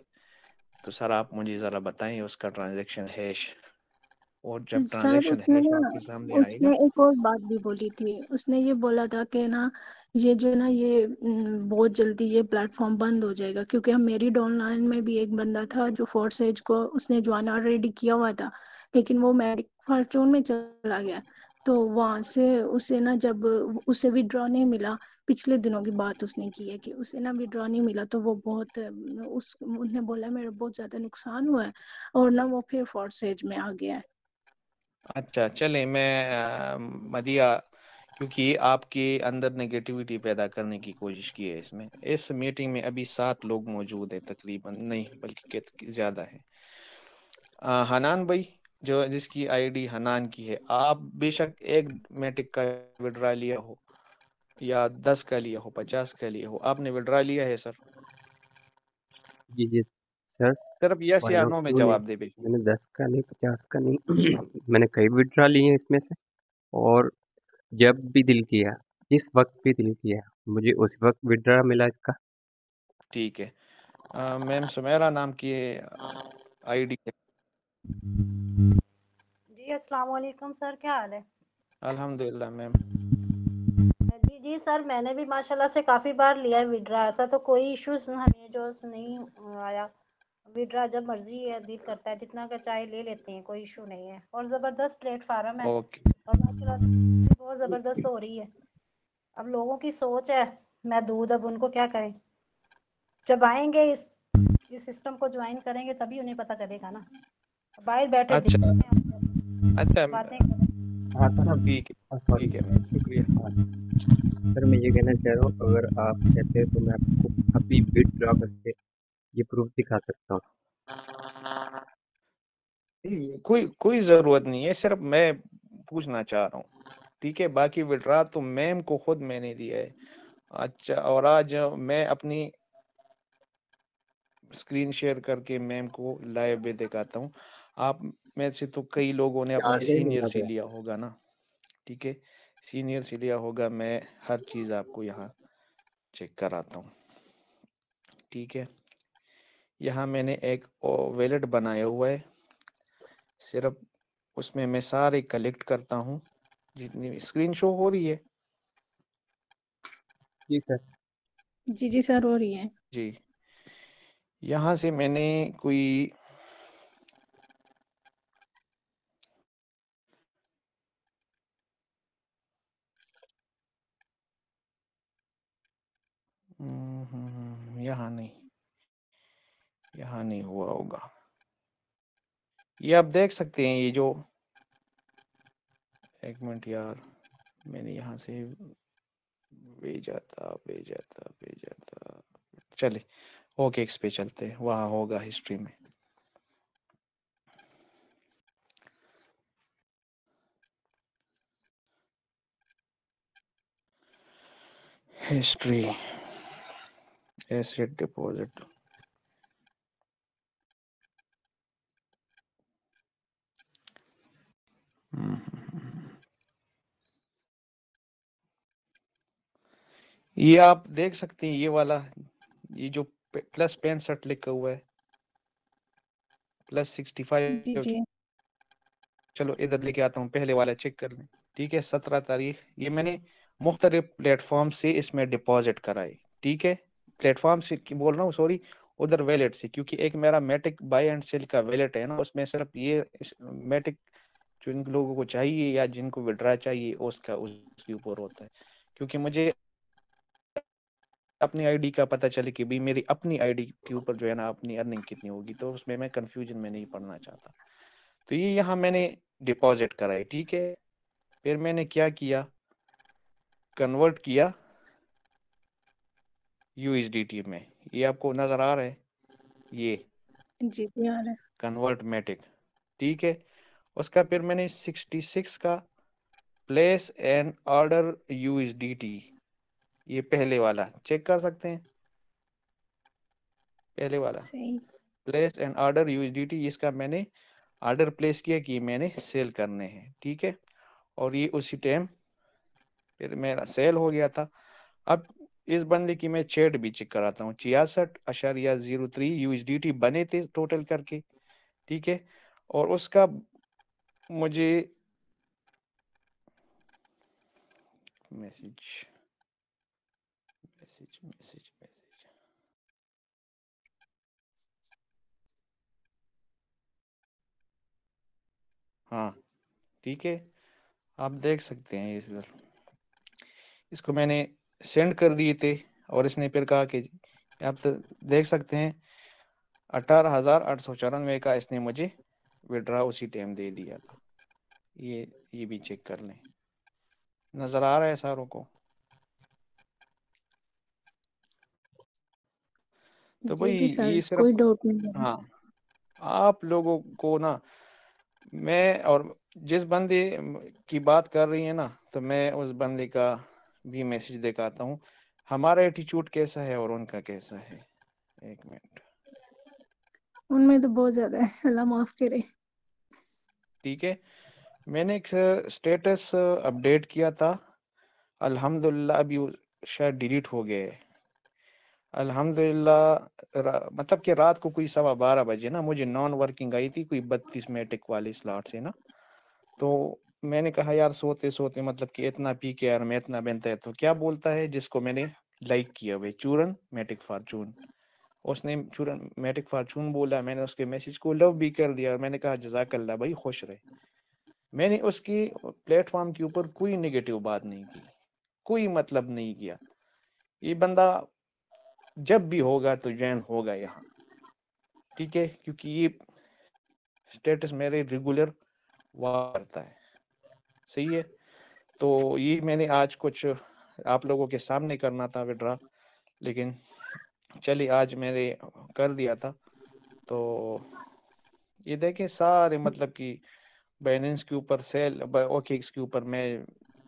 تو سر آپ مجھے ذرا بتائیں اس کا ٹرانزیکشن ہیش، اور جب سر ٹرانزیکشن اس نے ہیش نا، آپ کے سامنے اس آئے نے گا. ایک اور بات بھی بولی تھی. اس نے یہ بولا تھا کہ نا یہ جو نا یہ بہت جلدی یہ پلیٹ فارم بند ہو جائے گا، کیونکہ ہم میری ڈاؤن لائن میں بھی ایک بندہ تھا جو فورسیج کو اس نے جوائن آلریڈی کیا ہوا تھا، لیکن وہ میڈک فارچون میں چلا گیا. تو وہاں سے اسے نا جب اسے ودرا نہیں ملا، پچھلے دنوں کی بات اس نے کی ہے کہ اسے نا ودرا نہیں ملا، تو وہ بہت نے بولا میرا بہت زیادہ نقصان ہوا ہے، اور نہ وہ پھر فورسیج میں آ گیا ہے. اچھا چلیں، میں مدیہ، کیونکہ آپ کے اندر نگیٹیوٹی پیدا کرنے کی کوشش کی ہے اس میٹنگ میں ابھی 7 لوگ موجود ہیں تقریباً، نہیں بلکہ زیادہ ہیں. حنان بھائی جو جس کی آئی ڈی حنان کی ہے، آپ بے شک ایک میٹک کا وڈرا لیا ہو یا 10 کا لیا ہو 50 کا لیا ہو، آپ نے وڈرا لیا ہے سر؟ جی جی سر، صرف یس وائی یا ناٹ، نو میں کیوں نہیں؟ جواب دے بے میں نے 10 کا نہیں، 50 کا نہیں میں نے کئی وڈرا لیے ہیں اس میں سے، اور جب بھی دل کیا، جس وقت بھی دل کیا، مجھے اس وقت وڈرا ملا اس کا۔ ٹھیک ہے، میم سمیرا نام کی آئی ڈی ہے۔ جی السلام علیکم سر، کیا حال ہے؟ الحمدللہ میم۔ جی سر، میں نے بھی ماشاءاللہ سے کافی بار لیا ہے وڈرا، ایسا تو کوئی ایشوز ہمیں جو نہیں آیا، وڈرا جب مرضی ہے دل کرتا ہے جتنا کا چاہے لے لیتے ہیں، کوئی ایشو نہیں ہے، اور زبردست پلیٹ فارم ہے، اوکے، اور ماشاءاللہ سے بہت زبردست ہو رہی ہے۔ اب لوگوں کی سوچ ہے محدود، اب ان کو کیا کریں، جب آئیں گے اس سسٹم کو جوائن کریں گے تبھی انہیں پتہ چلے گا نا، باہر بیٹھے اچھا اچھا، باتیں کریں۔ ہاں سر، ٹھیک ہے سوری ٹھیک ہے میم، شکریہ۔ سر، میں یہ کہنا چاہ رہا ہوں، اگر آپ کہتے ہیں تو میں آپ کو ابھی وڈرا کر کے یہ پروف دکھا سکتا ہوں۔ کوئی ضرورت نہیں ہے، صرف میں پوچھنا چاہ رہا ہوں، ٹھیک ہے؟ باقی وڈرا تو میم کو خود میں نے دیا ہے۔ اچھا، اور آج میں اپنی اسکرین شیئر کر کے میم کو لائیو بھی دکھاتا ہوں۔ آپ میں سے تو کئی لوگوں نے اپنے چارج نہیں سینئر ملا سے گیا۔ لیا ہوگا نا، ٹھیک ہے؟ سینئر سے لیا ہوگا، میں ہر چیز آپ کو یہاں چیک کراتا ہوں، ٹھیک ہے؟ یہاں میں نے ایک ویلٹ بنایا ہوا ہے، صرف اس میں سارے کلیکٹ کرتا ہوں جتنی اسکرین شو ہو رہی ہے۔ جی سر، جی جی سر، ہو رہی ہے۔ جی، یہاں سے میں نے کوئی یہاں نہیں ہوا ہوگا، یہ آپ دیکھ سکتے ہیں، یہ جو ایک منٹ یار، میں نے یہاں سے بھیجا تھا چلے اوکے ایکس پہ چلتے ہیں، وہاں ہوگا ہسٹری میں۔ ہسٹری، ایسٹ ڈپازٹ، یہ آپ دیکھ سکتے ہیں، یہ والا، یہ جو پلس 65 لکھا ہوا ہے، پلس جی 65، جی چلو ادھر لے کے آتا ہوں، پہلے والا چیک کر لیں، ٹھیک ہے؟ 17 تاریخ، یہ میں نے مختلف پلیٹ فارم سے اس میں ڈپازٹ کرائی، ٹھیک ہے؟ پلیٹ فارم سے بول رہا ہوں، سوری، ادھر ویلٹ سے، کیونکہ ایک میرا میٹک بائی اینڈ سیل کا ویلٹ ہے نا، اس میں صرف یہ میٹک جن لوگوں کو چاہیے یا جن کو وڈرا چاہیے اس کے اوپر ہوتا ہے، کیونکہ مجھے اپنی آئی ڈی کا پتہ چلے کہ بھی میری اپنی آئی ڈی کے اوپر جو ہے نا اپنی ارننگ کتنی ہوگی، تو اس میں کنفیوژن میں نہیں پڑنا چاہتا، تو یہ یہاں میں نے ڈپازٹ کرائی، ٹھیک ہے؟ پھر میں نے کیا کیا، کنورٹ کیا یو ایس ڈی ٹی میں، یہ آپ کو نظر آ رہا ہے، یہ جی جی آ رہا ہے۔ کنورٹ میٹک، ٹھیک ہے؟ اس کا پھر میں نے 66 کا place and order U S D T, یہ پہلے والا چیک کر سکتے ہیں، پہلے والا صحیح۔ Place and order U S D T, اس کا میں نے آرڈر پلیس کیا کہ میں نے سیل کرنے ہیں، ٹھیک ہے؟ اور یہ اسی ٹائم پھر میرا سیل ہو گیا تھا۔ اب اس بندے کی میں چیٹ بھی چیک کراتا ہوں، 66.03 یو ایس ڈی ٹی بنے تھے ٹوٹل کر کے، ٹھیک ہے؟ اور اس کا مجھے میسج ہاں، ٹھیک ہے؟ آپ دیکھ سکتے ہیں، اس کو میں نے سینڈ کر دیے تھے، اور اس نے پھر کہا کہ آپ دیکھ سکتے ہیں 18,894 کا اس نے مجھے وڈرا اسی ٹائم دے دیا تھا، یہ بھی چیک کر لیں، نظر آ رہا ہے ساروں کو؟ تو جی بھائی جی سر، یہ صرف، کوئی ڈاؤٹ نہیں ہے۔ ہاں، آپ لوگوں کو نا میں اور جس بندے کی بات کر رہی ہیں نا، تو میں اس بندے کا بھی میسج دکھاتا ہوں، ہمارا ایٹیچیوڈ کیسا ہے اور ان کا کیسا ہے. ایک منٹ. ان میں تو بہت زیادہ ہے، اللہ معاف کرے. ٹھیک ہے، میں نے ایک اسٹیٹس اپڈیٹ کیا تھا، الحمدللہ ابھی شاید ڈیلیٹ ہو گئے. الحمدللہ مطلب کہ رات کو کوئی 12:15 بجے نا مجھے نان ورکنگ آئی تھی، کوئی 32 میٹک والے سلاٹ سے نا. تو میں نے کہا یار سوتے سوتے مطلب کہ اتنا پی کے یار میں اتنا بنتا ہے، تو کیا بولتا ہے جس کو میں نے لائک کیا ہوئے، چورن میٹک فارچون. اس نے چورن میٹک فارچون بولا، میں نے اس کے میسج کو لو بھی کر دیا، اور میں نے کہا جزاک اللہ بھائی، خوش رہے. میں نے اس کی پلیٹ فارم کے اوپر کوئی نگیٹو بات نہیں کی، کوئی مطلب نہیں کیا. یہ بندہ جب بھی ہوگا تو جوائن ہوگا یہاں، ٹھیک ہے، کیونکہ یہ اسٹیٹس میرے ریگولر کرتا ہے. صحیح ہے. تو یہ میں نے آج کچھ آپ لوگوں کے سامنے کرنا تھا وڈرا، لیکن چلیے آج میں نے کر دیا تھا. تو یہ دیکھیں سارے مطلب کہ بائننس کے اوپر سیل اوکے کے اوپر میں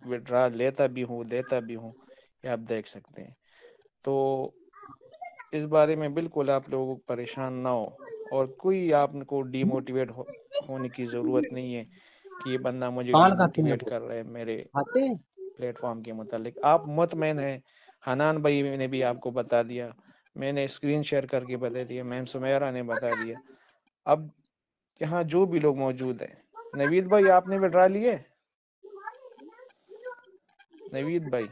وڈرا لیتا بھی ہوں دیتا بھی ہوں، یہ آپ دیکھ سکتے ہیں. تو اس بارے میں بالکل آپ لوگوں کو پریشان نہ ہو، اور کوئی آپ کو ڈی موٹیویٹ ہونے کی ضرورت نہیں ہے کہ یہ بندہ مجھے ڈی کال کرتے ہیں موٹیویٹ کر رہا ہے میرے آتے ہیں پلیٹ فارم کے متعلق. آپ مطمئن ہیں، حنان بھائی نے بھی آپ کو بتا دیا، میں نے اسکرین شیئر کر کے بتا دیا، میم سمیرہ نے بتا دیا. اب یہاں جو بھی لوگ موجود ہیں، نوید بھائی آپ نے وڈرا لیے؟ نوید بھائی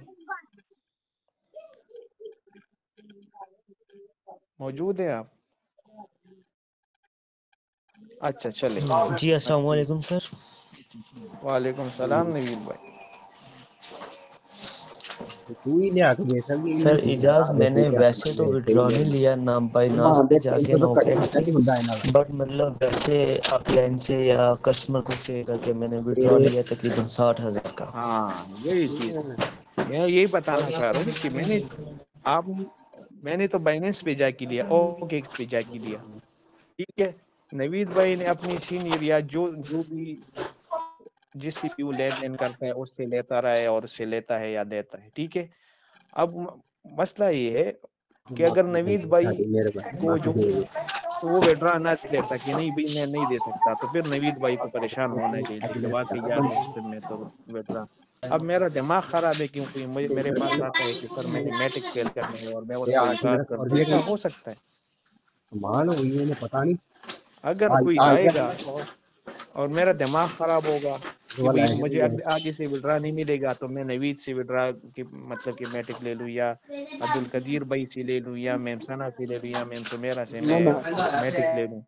موجود ہیں آپ؟ اچھا چلے. جی السلام علیکم سر. وعلیکم السلام نوید بھائی. تو ہی لیا کے دے سکتی سر اجاز میں نے کیا ویسے تو وڈرا نہیں لیا نام بائی ناس پہ جا کے نو بٹ مطلب ویسے آپ لائن سے یا کسٹمر کو پے کر کے میں نے وڈرا لیا تقریباً 60,000 کا. ہاں یہی چیز میں یہی بتانا چاہ رہا ہوں کہ میں نے تو بائننس پہ جا کے لیا، اوکے پہ جا کے لیا، ٹھیک ہے. نوید بھائی نے اپنی سینئر یا جو بھی جس سے بھی وہ لین دین کرتا ہے اس سے لیتا رہا ہے اور اس سے لیتا ہے یا دیتا ہے، ٹھیک ہے. اب مسئلہ یہ ہے کہ اگر نوید بھائی کو جو وہ وڈرا نہ دیتا کہ نہیں بھائی میں نہیں دے سکتا، تو پھر نوید بھائی کو پریشان ہونا چاہیے کہ واقعی یار اس دن میں تو وڈرا. اب میرا دماغ خراب ہے کیونکہ میرے پاس آتا ہے کہ سر میں نے میٹک سیل کرنا ہے اور میں اس کو انکار کر دوں، ایسا ہو سکتا ہے. مان ہوئی ہے پتا نہیں اگر کوئی آئے گا اور میرا دماغ خراب ہوگا کہ بھائی مجھے آگے سے وڈرا نہیں ملے گا، تو میں نوید سے وڈرا کی مطلب کہ میٹک لے لوں، یا عبد القدیر بھائی سے لے لوں، یا میم ثنا سے لے لوں، یا میم سمیرہ سے میں میٹک لے لوں.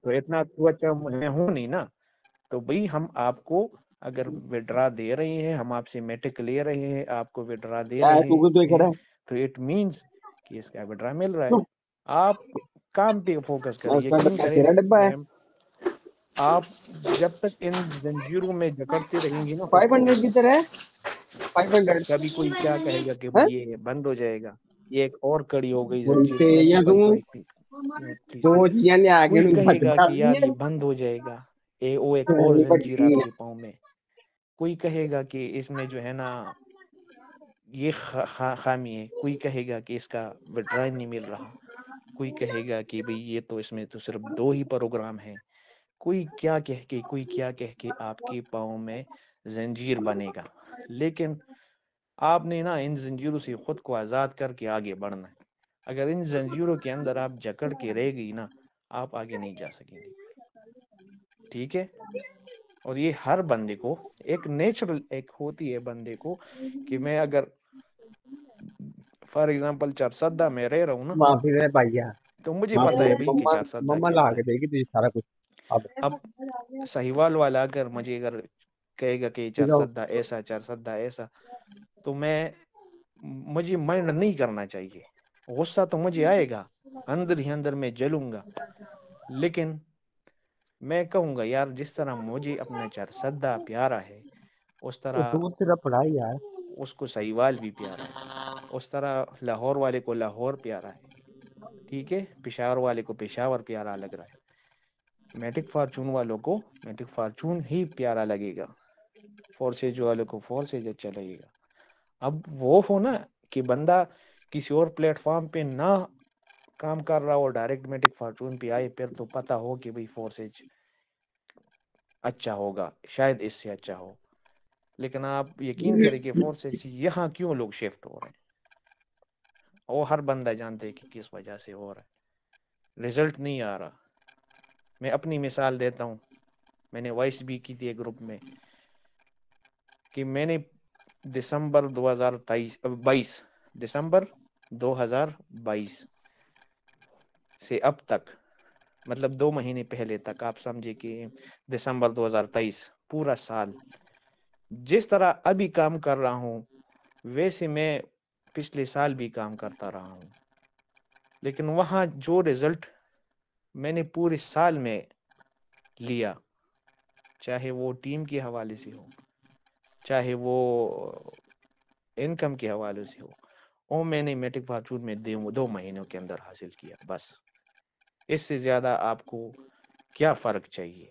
تو اتنا تو اچھا میں ہوں نہیں نا. تو بھائی ہم آپ کو اگر وڈرا دے رہے ہیں، ہم آپ سے میٹک لے رہے ہیں، آپ کو وڈرا دے رہے ہیں، تو اٹ مینس کہ اس کا وڈرا مل رہا ہے. آپ کام پہ فوکس کریں، یقین کریں میم، آپ جب تک ان زنجیروں میں جکڑتے رہیں گی نا خود کو، 500 کی طرح 500 کبھی کوئی کیا کہے گا کہ بھائی یہ بند ہو جائے گا، یہ ایک اور کڑی ہو گئی زنجیر. نوید بھائی پلیز، دو چیزیں لے آگے کوئی کہے گا کہ یار یہ بند ہو جائے گا، وہ ایک اور زنجیر آپ کے پاؤں میں. کوئی کہے گا کہ اس میں جو ہے نا یہ خامی ہے، کوئی کہے گا کہ اس کا وڈرا نہیں مل رہا، کوئی کہے گا کہ بھئی یہ تو اس میں تو صرف 2 ہی پروگرام ہیں، کوئی کیا کہہ کے آپ کے پاؤں میں زنجیر بنے گا. لیکن آپ نے نا ان زنجیروں سے خود کو آزاد کر کے آگے بڑھنا ہے. اگر ان زنجیروں کے اندر آپ جکڑ کے رہ گئی نا، آپ آگے نہیں جا سکیں گے، ٹھیک ہے. اور یہ ہر بندے کو ایک نیچرل ایک ہوتی ہے بندے کو کہ میں اگر فار ایگزامپل چارسدہ میں رہ رہا ہوں نا، معافی ہے بھائیا تو مجھے پتا ہے بھائی کہ چارسدہ مما لا کیسا کے ہے. دے گی تجھے سارا کچھ. اب سہیوال والا اگر مجھے کہے گا کہ چارسدہ ایسا چارسدہ ایسا، تو مجھے مائنڈ نہیں کرنا چاہیے. غصہ تو مجھے آئے گا، اندر ہی اندر میں جلوں گا، لیکن میں کہوں گا یار جس طرح مجھے اپنا چارسدہ پیارا ہے، اس طرح تو صرف پڑھائی یار. اس کو سہیوال بھی پیارا ہے، اس طرح لاہور والے کو لاہور پیارا ہے، ٹھیک ہے، پشاور والے کو پشاور پیارا لگ رہا ہے. میٹک فارچون والوں کو میٹک فارچون ہی پیارا لگے گا، فورسیج والوں کو فورسیج اچھا لگے گا. اب وہ ہو نا کہ بندہ کسی اور پلیٹ فارم پہ نہ کام کر رہا ہو، ڈائریکٹ میٹک فارچون پہ آئے، پھر تو پتہ ہو کہ بھئی فورسیج اچھا ہوگا، شاید اس سے اچھا ہو. لیکن آپ یقین کریں کہ فورسیج یہاں کیوں لوگ شفٹ ہو رہے ہیں، وہ ہر بندہ جانتے کہ کس وجہ سے ہو رہا ہے، رزلٹ نہیں آ رہا. میں اپنی مثال دیتا ہوں، میں نے وائس بھی کی تھی گروپ میں کہ میں نے دسمبر 2022 سے اب تک، مطلب 2 مہینے پہلے تک، آپ سمجھے کہ دسمبر 2023 پورا سال جس طرح ابھی کام کر رہا ہوں ویسے میں پچھلے سال بھی کام کرتا رہا ہوں. لیکن وہاں جو رزلٹ میں نے پورے سال میں لیا، چاہے وہ ٹیم کے حوالے سے ہو، چاہے وہ انکم کے حوالے سے ہو، وہ میں نے میٹک فارچون میں 2 مہینوں کے اندر حاصل کیا. بس اس سے زیادہ آپ کو کیا فرق چاہیے؟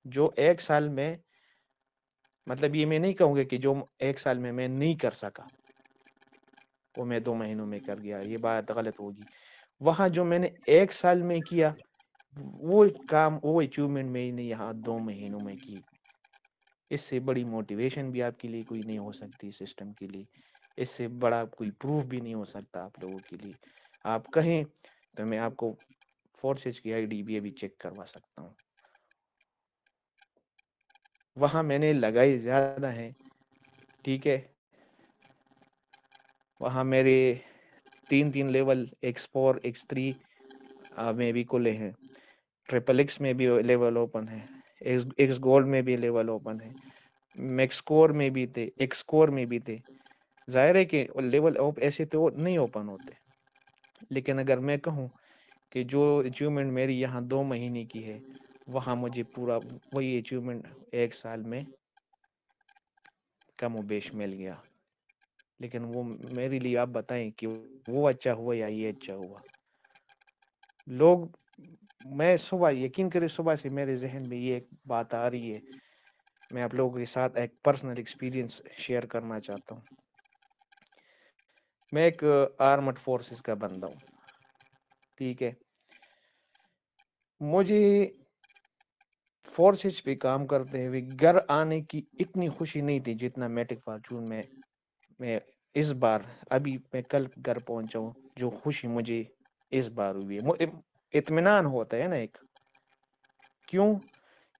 جو 1 سال میں، مطلب یہ میں نہیں کہوں گا کہ جو 1 سال میں میں نہیں کر سکا وہ میں 2 مہینوں میں کر گیا، یہ بات غلط ہوگی. وہاں جو میں نے 1 سال میں کیا وہ کام، وہ اچیومنٹ میں نے یہاں 2 مہینوں میں کی. اس سے بڑی موٹیویشن بھی آپ کے لیے کوئی نہیں ہو سکتی سسٹم کے لیے، اس سے بڑا کوئی پروف بھی نہیں ہو سکتا آپ لوگوں کے لیے. آپ کہیں تو میں آپ کو فورسز کی آئی ڈی بھی ابھی چیک کروا سکتا ہوں. وہاں میں نے لگائی زیادہ ہیں، ٹھیک ہے. وہاں میرے 3 لیول X4 X3 میں بھی کھلے ہیں، ٹریپل ایکس میں بھی لیول اوپن ہے، ایکس گولڈ میں بھی لیول اوپن ہے، میکس کور میں بھی تھے، ایکس کور میں بھی تھے. ظاہر ہے کہ لیول ایسے تو نہیں اوپن ہوتے. لیکن اگر میں کہوں کہ جو اچیومنٹ میری یہاں 2 مہینے کی ہے وہاں مجھے پورا وہی اچیومنٹ 1 سال میں کم و بیش مل گیا. لیکن وہ میرے لیے آپ بتائیں کہ وہ اچھا ہوا یا یہ اچھا ہوا. لوگ، میں صبح، یقین کرے صبح سے میرے ذہن میں یہ ایک بات آ رہی ہے، میں آپ لوگوں کے ساتھ ایک پرسنل ایکسپیرینس شیئر کرنا چاہتا ہوں. میں ایک آرمڈ فورسز کا بندہ ہوں، ٹھیک ہے. مجھے فورسز پہ کام کرتے ہوئے گھر آنے کی اتنی خوشی نہیں تھی جتنا میٹک فارچون میں اس بار، ابھی میں کل گھر پہنچا ہوں، جو خوشی مجھے اس بار ہوئی ہے. اطمینان ہوتا ہے نا ایک. کیوں؟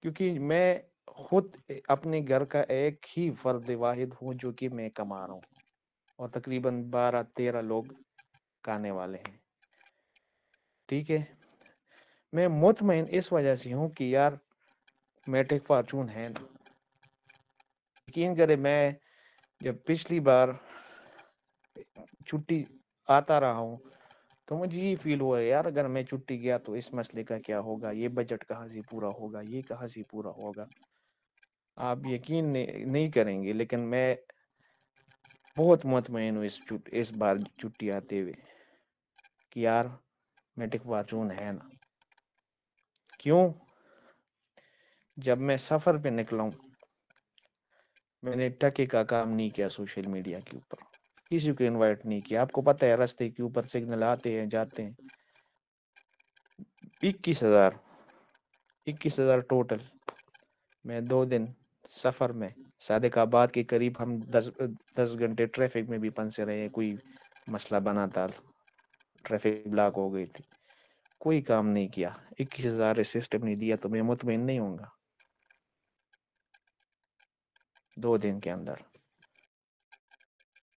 کیونکہ میں خود اپنے گھر کا ایک ہی فرد واحد ہوں جو کہ میں کما رہا ہوں، اور تقریباً 12-13 لوگ کھانے والے ہیں، ٹھیک ہے. میں مطمئن اس وجہ سے ہوں کہ یار میٹک فارچون ہے نا. یقین کرے میں جب پچھلی بار چھٹی آتا رہا ہوں تو مجھے یہ فیل ہوا ہے یار اگر میں چھٹی گیا تو اس مسئلے کا کیا ہوگا، یہ بجٹ کہاں سے پورا ہوگا، یہ کہاں سے پورا ہوگا. آپ یقین نہیں کریں گے لیکن میں بہت مطمئن ہوں اس بار چھٹی آتے ہوئے کہ یار میٹک فارچون ہے نا. کیوں؟ جب میں سفر پہ نکلا ہوں میں نے ٹکے کا کام نہیں کیا سوشل میڈیا کے اوپر، کسی کو انوائٹ نہیں کیا. آپ کو پتہ ہے راستے کے اوپر سگنل آتے ہیں جاتے ہیں. 21,000 ٹوٹل. میں 2 دن سفر میں صادق آباد کے قریب ہم 10 گھنٹے ٹریفک میں بھی پھنسے رہے. کوئی مسئلہ بنا تھا، ٹریفک بلاک ہو گئی تھی، کوئی کام نہیں کیا. 21,000 سسٹم نے دیا تو میں مطمئن نہیں ہوں گا 2 دن کے اندر.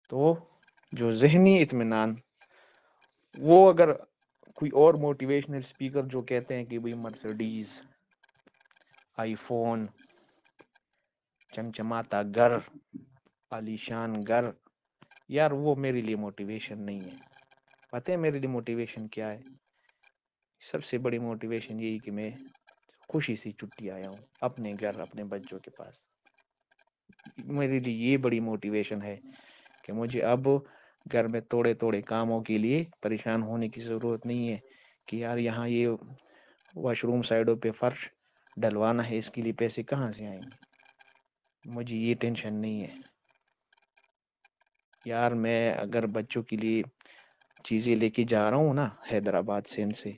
تو جو ذہنی اطمینان، وہ اگر کوئی اور موٹیویشنل اسپیکر جو کہتے ہیں کہ بھئی مرسڈیز، آئی فون، چمچماتا گھر، عالیشان گھر، یار وہ میرے لیے موٹیویشن نہیں ہے. پتہ ہے میرے لیے موٹیویشن کیا ہے؟ سب سے بڑی موٹیویشن یہی کہ میں خوشی سے چھٹی آیا ہوں اپنے گھر، اپنے بچوں کے پاس. میرے لیے یہ بڑی موٹیویشن ہے کہ مجھے اب گھر میں تھوڑے کاموں کے لیے پریشان ہونے کی ضرورت نہیں ہے کہ یار یہاں یہ واش روم سائڈوں پہ فرش ڈلوانا ہے، اس کے لیے پیسے کہاں سے آئیں گے؟ مجھے یہ ٹینشن نہیں ہے یار. میں اگر بچوں کے لیے چیزیں لے کے جا رہا ہوں نا حیدرآباد سے ان سے،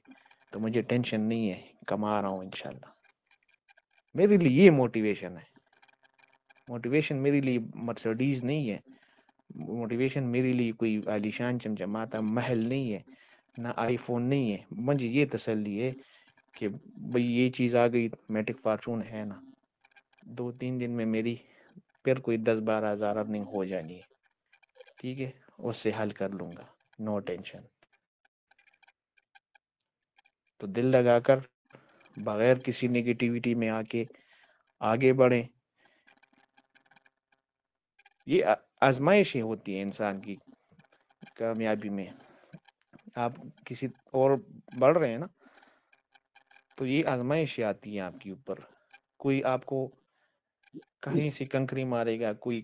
تو مجھے ٹینشن نہیں ہے، کما رہا ہوں انشاءاللہ. میرے لیے یہ موٹیویشن ہے. موٹیویشن میرے لیے مرسڈیز نہیں ہے، موٹیویشن میرے لیے کوئی عالیشان چمچماتا محل نہیں ہے، نہ آئی فون نہیں ہے. مجھے یہ تسلی ہے کہ بھئی یہ چیز آ گئی، میٹک فارچون ہے نا، 2-3 دن میں میری پھر کوئی 10-12 ہزار ارننگ ہو جانی ہے. ٹھیک ہے، اس سے حل کر لوں گا، نو ٹینشن. تو دل لگا کر بغیر کسی نگیٹیوٹی میں آ کے آگے بڑھیں. یہ آزمائشیں ہوتی ہیں انسان کی کامیابی میں. آپ کسی اور بڑھ رہے ہیں نا، تو یہ آزمائشیں آتی ہیں آپ کے اوپر. کوئی آپ کو کہیں سے کنکری مارے گا، کوئی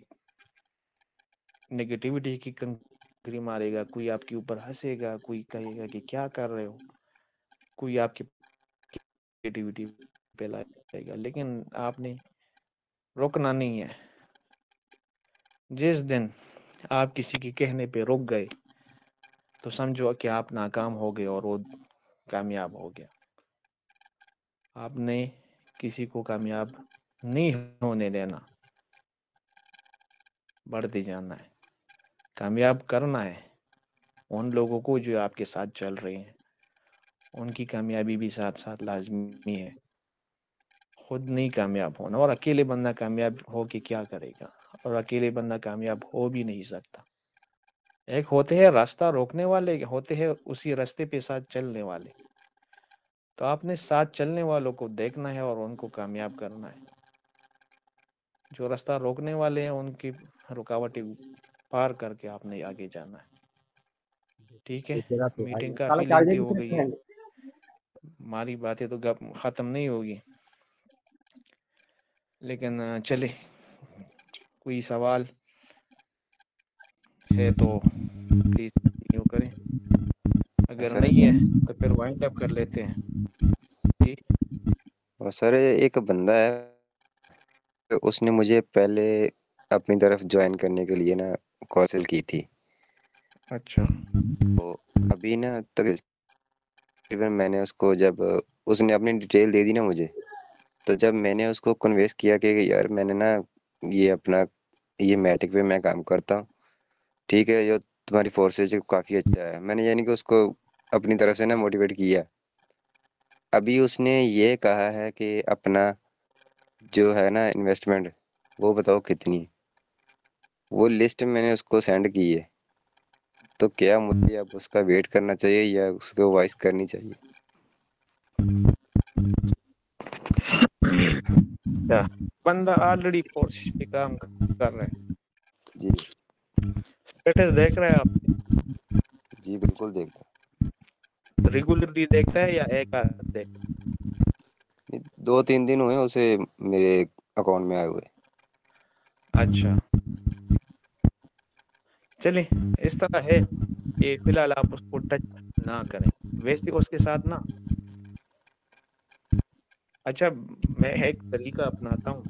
نگیٹیوٹی کی کنکری مارے گا، کوئی آپ کے اوپر ہنسے گا، کوئی کہے گا کہ کیا کر رہے ہو، کوئی آپ کی نگیٹیوٹی پہ لائے گا. لیکن آپ نے رکنا نہیں ہے. جس دن آپ کسی کے کہنے پہ رک گئے تو سمجھو کہ آپ ناکام ہو گئے اور وہ کامیاب ہو گیا. آپ نے کسی کو کامیاب نہیں ہونے دینا، بڑھتے جانا ہے، کامیاب کرنا ہے ان لوگوں کو جو آپ کے ساتھ چل رہے ہیں. ان کی کامیابی بھی ساتھ ساتھ لازمی ہے. خود نہیں کامیاب ہونا، اور اکیلے بندہ کامیاب ہو کے کیا کرے گا، اور اکیلے بندہ کامیاب ہو بھی نہیں سکتا. ایک ہوتے ہیں راستہ روکنے والے، ہوتے ہیں اسی راستے پہ ساتھ چلنے والے. تو آپ نے ساتھ چلنے والوں کو دیکھنا ہے اور ان کو کامیاب کرنا ہے. جو راستہ روکنے والے ہیں ان کی رکاوٹیں پار کر کے آپ نے آگے جانا ہے. ٹھیک ہے، میٹنگ کافی لینتھی ہو گئی ہے، ہماری باتیں تو ختم نہیں ہوگی. لیکن چلے، کوئی سوال ہے تو پلیز کنٹینیو کریں، اگر سر نہیں ہے تو پھر وائنڈ اپ کر لیتے ہیں. جی اور سر ایک بندہ ہے، اس نے مجھے پہلے اپنی طرف جوائن کرنے کے لیے نا کال کی تھی. اچھا. تو ابھی نا تقریباً میں نے اس کو، جب اس نے اپنی ڈیٹیل دے دی نا مجھے، تو جب میں نے اس کو کنویس کیا کہ یار میں نے نا یہ اپنا یہ میٹک پہ میں کام کرتا ہوں، ٹھیک ہے، جو تمہاری فورسز کافی اچھا ہے، میں نے یعنی کہ اس کو اپنی طرف سے نا موٹیویٹ کیا. ابھی اس نے یہ کہا ہے کہ اپنا جو ہے نا انویسٹمنٹ وہ بتاؤ کتنی ہے. وہ لسٹ میں نے اس کو سینڈ کی ہے. تو کیا مجھے اب اس کا ویٹ کرنا چاہیے یا اس کو وائس کرنی چاہیے؟ بندہ آلریڈی فورس پہ کام کر رہا ہے، جی اسٹیٹس دیکھ رہا ہے آپ جی بالکل دیکھتا ریگولرلی دیکھتا ہے یا ایک آدھ دیکھتا ہوں. 2-3 دن ہوئے اسے میرے اکاؤنٹ میں آئے ہوئے. ہے؟ اچھا چلے، اس طرح ہے کہ فی الحال آپ اس کو ٹچ نہ کریں. ویسے اس کے ساتھ نا، اچھا میں ایک طریقہ اپناتا ہوں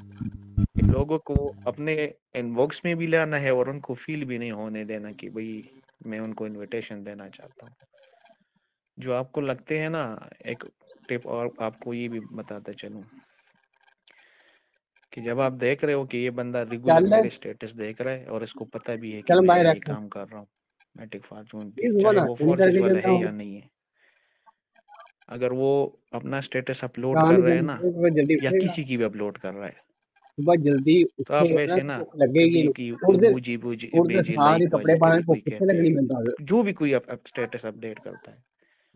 کہ لوگوں کو اپنے ان باکس میں بھی لانا ہے اور ان کو فیل بھی نہیں ہونے دینا کہ بھئی میں ان کو انویٹیشن دینا چاہتا ہوں. جو آپ کو لگتے ہیں نا، ایک ٹپ اور آپ کو یہ بھی بتاتا چلوں کہ جب آپ دیکھ رہے ہو کہ یہ بندہ ریگولر میرے سٹیٹس دیکھ رہا ہے اور اس کو پتہ بھی ہے کہ میں یہ کام کر رہا ہوں میٹک فارچون پہ، چاہے وہ فورسز والا ہے یا نہیں ہے، اگر وہ اپنا سٹیٹس اپلوڈ کر رہا ہے نا، یا کسی کی بھی اپلوڈ کر رہا ہے، تو آپ ویسے نا کبھی کی بوجی بیجے لائک والے، کبھی کوئی کہتا ہے، جو بھی کوئی سٹیٹس اپڈیٹ کرتا ہے،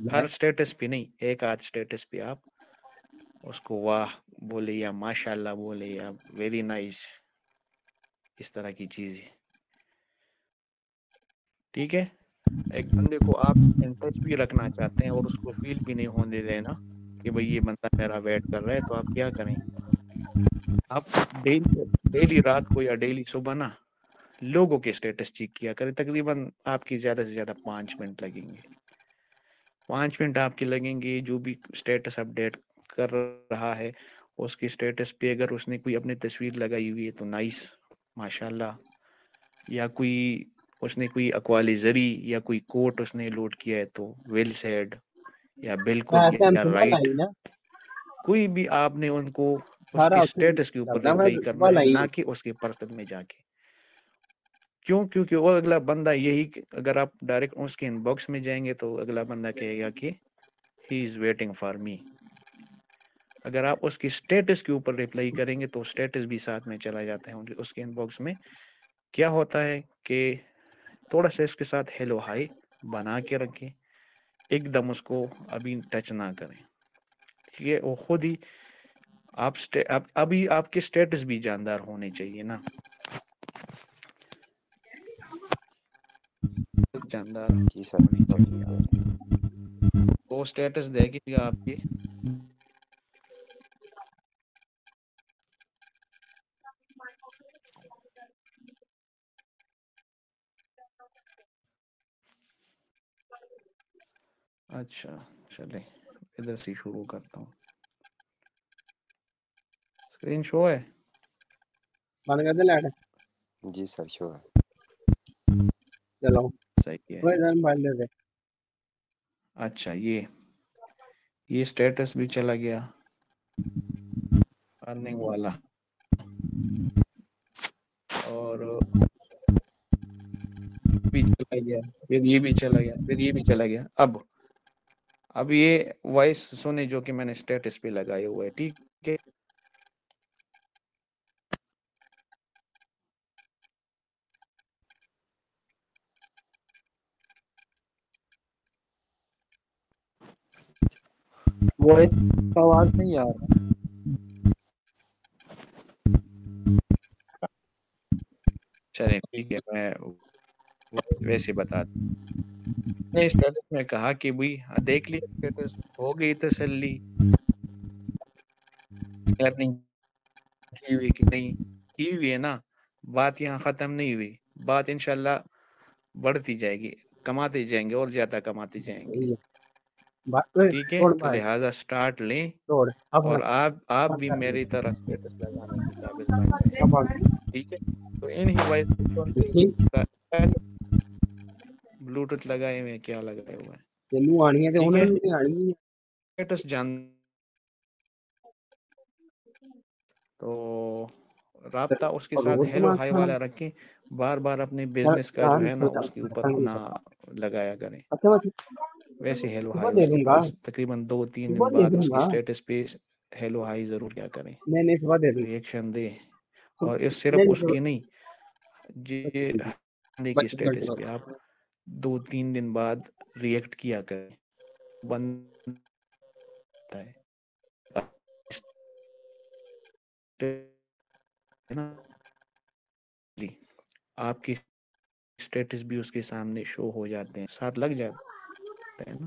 ہر سٹیٹس پہ نہیں، ایک آدھ سٹیٹس پہ آپ اس کو واہ بولے یا ماشاء اللہ بولے یا ویری نائس، اس طرح کی چیزیں. ٹھیک ہے، ایک بندے کو آپ ان ٹچ بھی رکھنا چاہتے ہیں اور اس کو فیل بھی نہیں ہونے دینا کہ بھئی یہ بندہ میرا ویٹ کر رہا ہے، تو آپ کیا کریں، آپ ڈیلی رات کو یا ڈیلی صبح نا لوگوں کے سٹیٹس چیک کیا کریں. تقریباً آپ کی زیادہ سے زیادہ 5 منٹ لگیں گے. 5 منٹ آپ کے لگیں گے. جو بھی اسٹیٹس اپڈیٹ کر رہا ہے اس کی اسٹیٹس پہ اگر اس نے کوئی اپنی تصویر لگائی ہوئی ہے تو نائس, ماشاء اللہ. یا کوئی اس نے کوئی اقوال زری یا کوئی کوٹ اس نے لوڈ کیا ہے تو ویل سیڈ یا بالکل یا رائٹ, کوئی بھی آپ نے ان کو اس کے اسٹیٹس کے اوپر ریپلائی کرنا ہے, نہ کہ اس کے پرسنل میں جا کے. کیوں؟ کیونکہ وہ اگلا بندہ یہی, اگر آپ ڈائریکٹ اس کے ان باکس میں جائیں گے تو اگلا بندہ کہے گا کہ ہی از ویٹنگ فار می. اگر آپ اس کی اسٹیٹس کے اوپر ریپلائی کریں گے تو اسٹیٹس بھی ساتھ میں چلا جاتا ہے اس کے ان باکس میں. کیا ہوتا ہے کہ تھوڑا سا اس کے ساتھ ہیلو ہائی بنا کے رکھیں, ایک دم اس کو ابھی ٹچ نہ کریں. یہ وہ خود ہی آپ ابھی آپ کے اسٹیٹس بھی جاندار ہونے چاہیے نا, جاندار جی سر. ہونی چاہیے. وہ اسٹیٹس دے گی آپ کی. اچھا چلے ادھر سے شروع کرتا ہوں. اسکرین شو ہے, بند کر دے لائٹ. جی سر شو ہے. چلو صحیح ہے. موبائل دے دے. اچھا یہ اسٹیٹس بھی چلا گیا ارننگ والا, اور بھی چلا گیا, پھر یہ بھی چلا گیا, پھر یہ بھی چلا گیا. اب یہ وائس سنے جو کہ میں نے اسٹیٹس پہ لگایا ہوا ہے. ٹھیک ہے, وائس کا آواز نہیں آ رہا. چلیں ٹھیک ہے, میں ویسے بتا دوں. میں اسٹیٹس میں کہا کہ بھائی دیکھ لیا اسٹیٹس, ہو گئی تسلی, ارننگ کی ہوئی کہ نہیں کی ہوئی ہے نا. بات یہاں ختم نہیں ہوئی, بات انشاءاللہ بڑھتی جائے گی, کماتے جائیں گے اور زیادہ کماتے جائیں گے. ٹھیک ہے, تو لہٰذا سٹارٹ لیں, اور آپ بھی میری طرح اسٹیٹس لگانے کے قابل بن جائیں. ٹھیک ہے, تو انہی وائس کو سن کے بلوٹوتھ لگائے ہوئے, کیا لگائے ہوئے ہیں. تینوں آنی ہے تے ٹھیک انہاں ہے, نوں نہیں آنی. اسٹیٹس جان تو رابطہ اس کے ساتھ ہیلو ہائی والا رکھیں. بار بار اپنے بزنس کا جو ہے نا اس کے اوپر نہ لگایا کریں. ویسے ہیلو ہائی اس کے پاس تقریباً 2-3 دن بعد اس کی اسٹیٹس پہ ہیلو ہائی ضرور کیا کریں, ریئیکشن دے. اور اس صرف اس کی نہیں, جی کی اسٹیٹس پہ آپ 2-3 دن بعد ریئیکٹ کیا کریں. بنتا ہے آپ کی اسٹیٹس بھی اس کے سامنے شو ہو جاتے ہیں, ساتھ لگ جاتے ہیں نا.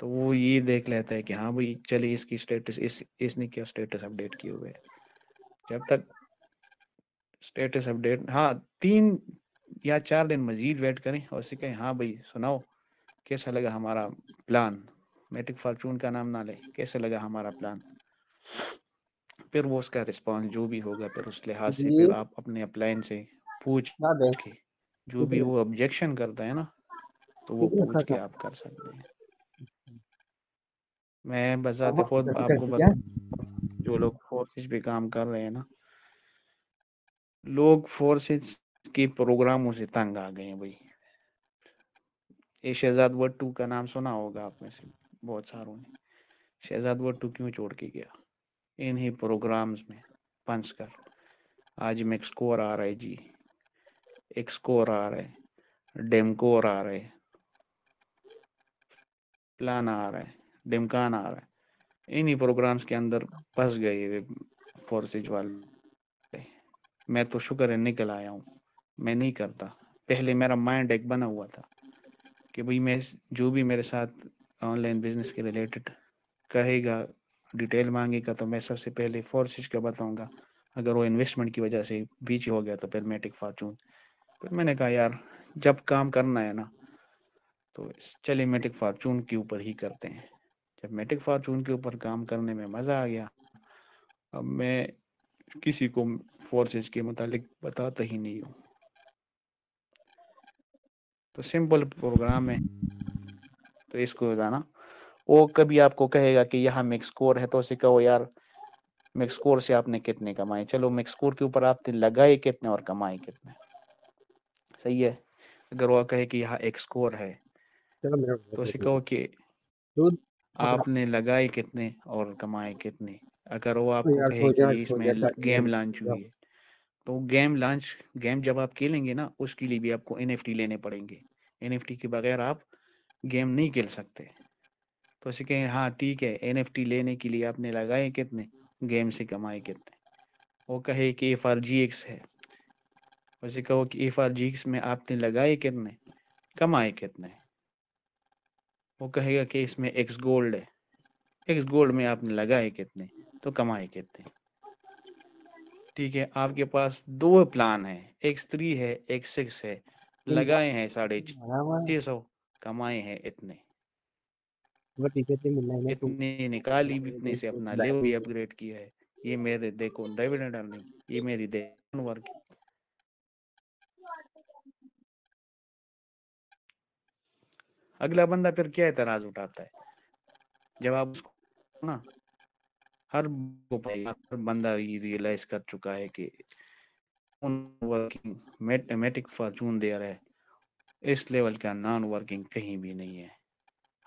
تو وہ یہ دیکھ لیتا ہے کہ ہاں بھائی چلیے اس کی اسٹیٹس اس نے کیا اسٹیٹس اپڈیٹ کیے ہوئے. جب تک اسٹیٹس اپڈیٹ, ہاں 3 یا 4 دن مزید ویٹ کریں اور اسے کہیں ہاں بھائی سناؤ کیسا لگا ہمارا پلان. میٹک فارچون کا نام نہ لے, کیسا لگا ہمارا پلان. پھر وہ اس کا رسپانس جو بھی ہوگا, پھر اس لحاظ سے پھر آپ اپنے اپلائن سے پوچھ کے جو بھی وہ آبجیکشن کرتا ہے نا, تو وہ پوچھ کے آپ کر سکتے ہیں. میں بذات خود آپ کو بتا, جو لوگ فورسز پہ کام کر رہے ہیں نا, لوگ فورسز کے پروگراموں سے تنگ آ گئے ہیں بھائی. یہ شہزاد وٹو کا نام سنا ہوگا آپ میں سے بہت ساروں نے. شہزاد وٹو کیوں چھوڑ کے گیا؟ انہی پروگرامز میں پنس کر. آج میں اسکور آ رہا ہے جی, ایک اسکور آ رہا ہے, ڈیمکور آ رہا ہے, پلان آ رہا ہے, ڈمکان آ رہا ہے. انہی پروگرامز کے اندر پھنس گئے فورسز والے. میں تو شکر ہے نکل آیا ہوں, میں نہیں کرتا. پہلے میرا مائنڈ ایک بنا ہوا تھا کہ بھائی میں جو بھی میرے ساتھ آن لائن بزنس کے ریلیٹڈ کہے گا, ڈیٹیل مانگے گا, تو میں سب سے پہلے فورسز کا بتاؤں گا. اگر وہ انویسٹمنٹ کی وجہ سے پیچھے ہو گیا تو پھر میٹک فارچون. پھر میں نے کہا یار جب کام کرنا ہے نا تو چلے میٹک فارچون کے اوپر ہی کرتے ہیں. جب میٹک فارچون کے اوپر کام کرنے میں مزہ آ گیا, اب میں کسی کو فورسز کے متعلق بتاتا ہی نہیں ہوں. تو سمپل پروگرام ہے, تو اس کو نا وہ کبھی آپ کو کہے گا کہ یہاں مکس کور ہے, تو اسے کہو یار مکس کور سے آپ نے کتنے کمائے, چلو مکس کور کے اوپر آپ نے لگائے کتنے اور کمائے کتنے, صحیح ہے. اگر وہ کہے کہ یہاں ایک سکور ہے چلو میرا تو اسے کہو کہ دودھ آپ نے لگائے کتنے اور کمائے کتنے. اگر وہ آپ کو یار کہے سو کہ جا اس سو میں جا چاچو گیم بھائی لانچ جاؤ. ہوئی ہے, تو گیم جب آپ کھیلیں گے نا, اس کے لیے بھی آپ کو NFT لینے پڑیں گے. NFT کے بغیر آپ گیم نہیں کھیل سکتے. تو اسے کہیں ہاں ٹھیک ہے, NFT لینے کے لیے آپ نے لگائے کتنے, گیم سے کمائے کتنے. وہ کہے کہ FRGX ہے, اسے کہو کہ FRGX میں آپ نے لگائے کتنے, کمائے کتنے. وہ کہے گا کہ اس میں ایکس گولڈ ہے, ایکس گولڈ میں آپ نے لگائے کتنے تو کمائے کتنے. ٹھیک ہے, آپ کے پاس دو پلان ہیں, X3 ہے X6 ہے, لگائے ہیں 650, کمائے ہیں اتنے. اتنے نکالی بھی اتنے سے اپنا لیو بھی اپ گریڈ کیا ہے. یہ میرے دیکھو ڈیویڈنڈ ارننگ, یہ میری دیکھو ورک. اگلا بندہ پھر کیا اعتراض اٹھاتا ہے, جب آپ اس کو نا ہر بندہ یہ ریئلائز کر چکا ہے کہ میٹک فارچون دے رہا ہے, اس لیول کا نان ورکنگ کہیں بھی نہیں ہے.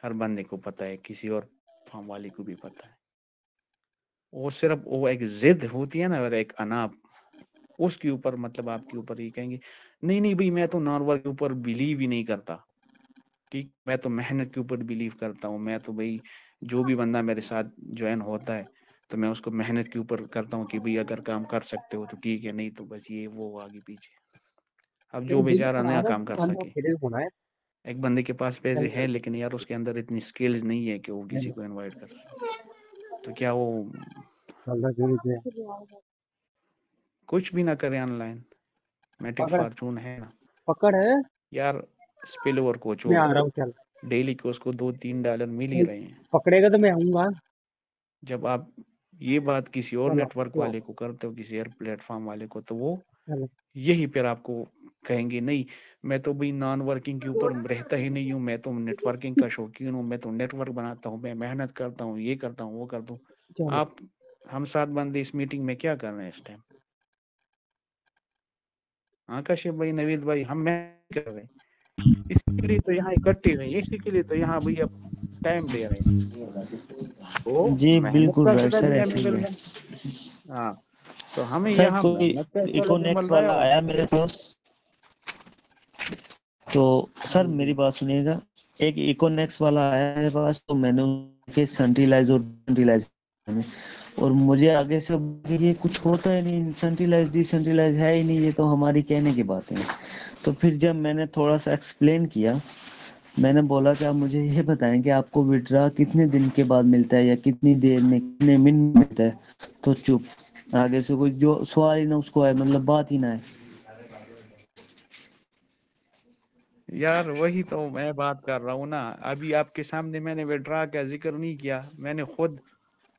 ہر بندے کو پتہ ہے, کسی اور فارم والے کو بھی پتہ ہے. وہ صرف وہ ایک ضد ہوتی ہے نا, اور ایک اناپ, اس کے اوپر مطلب آپ کے اوپر یہ کہیں گے نہیں بھائی میں تو نان ورک کے اوپر بلیو ہی نہیں کرتا. ٹھیک, میں تو محنت کے اوپر بلیو کرتا ہوں. میں تو بھائی جو بھی بندہ میرے ساتھ جوائن ہوتا ہے تو میں اس کو محنت کے اوپر کرتا ہوں کہ بھائی اگر کام کر سکتے ہو تو ٹھیک ہے, نہیں تو بس یہ وہ آگے پیچھے. اب جو بیچارہ نیا کام کر سکے, ایک بندے کے پاس پیسے ہیں لیکن یار اس کے اندر اتنی سکلز نہیں ہے کہ وہ کسی کو انوائٹ کر سکے, تو کیا وہ کچھ بھی نہ کرے آن لائن. میٹک فارچون ہے نا پکڑ ہے, یار, اسپل اوور کو میں چھوڑو, آ رہا ہوں. چل ڈیلی کو اس کو $2-3 مل ہی رہے ہیں. پکڑے گا تو میں آؤں گا. جب آپ یہ بات کسی اور چلو نیٹ ورک چلو والے کو کرتے ہو, کسی اور پلیٹ فارم والے کو, تو وہ چلو. یہی پھر آپ کو کہیں گے نہیں میں تو بھی نان ورکنگ کے اوپر رہتا ہی نہیں ہوں, میں تو نیٹ ورکنگ کا شوقین ہوں, میں تو نیٹ ورک بناتا ہوں, میں محنت کرتا ہوں, یہ کرتا ہوں, وہ کرتا ہوں. چلو آپ ہم 7 بندے اس میٹنگ میں کیا کر رہے ہیں اس ٹائم؟ کاشف بھائی, نوید بھائی, ہم محنت کر رہے ہیں. اسی کے لیے تو یہاں اکٹھے ہوئے, اسی کے لیے تو یہاں بھائی اب ٹائم دے رہے ہیں. تو جی محنت بالکل کا رائٹ صلہ سر, بھی ایسے ہمیں ہی مل ہے. رہا ہے. ہاں, تو ہمیں سر یہاں کوئی محنت کا صلہ بھی اکونکس مل رہا ہے. والا اور آیا میرے پاس, تو سر جی میری جی بات سنیے گا. ایک اکونکس والا آیا میرے پاس, تو میں نے سینٹرلائز اور ڈیسینٹرلائز, اور مجھے آگے سے یہ کچھ ہوتا ہے نہیں, سینٹرلائز ڈی سینٹرلائز ہے ہی نہیں, یہ تو ہماری کہنے کی بات ہے. تو پھر جب میں نے تھوڑا سا ایکسپلین کیا, میں نے بولا کہ آپ مجھے یہ بتائیں کہ آپ کو وڈرا کتنے دن کے بعد ملتا ہے, یا کتنی دیر میں, کتنے منٹ ملتا ہے. تو چپ, آگے سے کوئی جو سوال ہی نہ اس کو ہے, مطلب بات ہی نہ ہے. یار وہی تو میں بات کر رہا ہوں نا. ابھی آپ کے سامنے میں نے وڈرا کا ذکر نہیں کیا, میں نے خود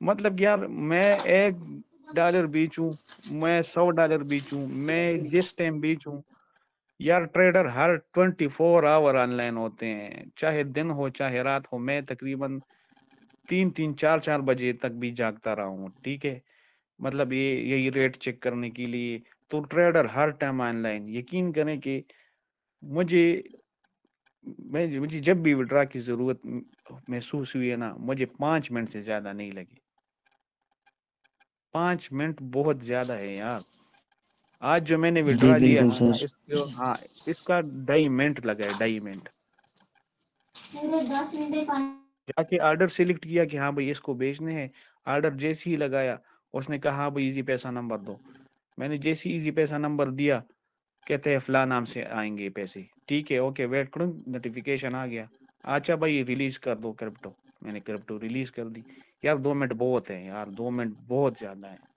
مطلب یار میں $1 بیچوں, میں $100 بیچوں, میں جس ٹائم بیچوں, یار trader Hare 24 our on line ہوتے ہیں, چاہے دن ہو چاہے رات ہو. میں تقریباً 3-4 بجے تک بھی جاگتا رہا ہوں. ٹھیک ہے, مطلب یہی ریٹ چیک کرنے کے لیے. تو trader Hare time on line. یقین کریں کہ مجھے جب بھی وڈرا کی ضرورت محسوس ہوئی ہے نا, مجھے 5 منٹ سے زیادہ نہیں لگے. 5 منٹ بہت زیادہ ہے یار. آج جو میں نے جی وڈرا لیا بالکل ہے نا, سر. ہاں, اس کا 2.5 منٹ لگا ہے, 2.5 منٹ. جا کے آرڈر سلیکٹ کیا کہ ہاں بھائی اس کو بیچنے ہیں, آرڈر جیسے ہی لگایا, اس نے کہا ہاں بھائی ایزی پیسہ نمبر دو. میں نے جیسے ہی ایزی پیسہ نمبر دیا, کہتے ہیں فلاں نام سے آئیں گے پیسے. ٹھیک ہے, اوکے ویٹ کروں, نوٹیفیکیشن آ گیا, اچھا بھائی ریلیز کر دو کرپٹو. میں نے کرپٹو ریلیز کر دی. یار 2 منٹ بہت ہے یار, 2 منٹ بہت زیادہ ہے.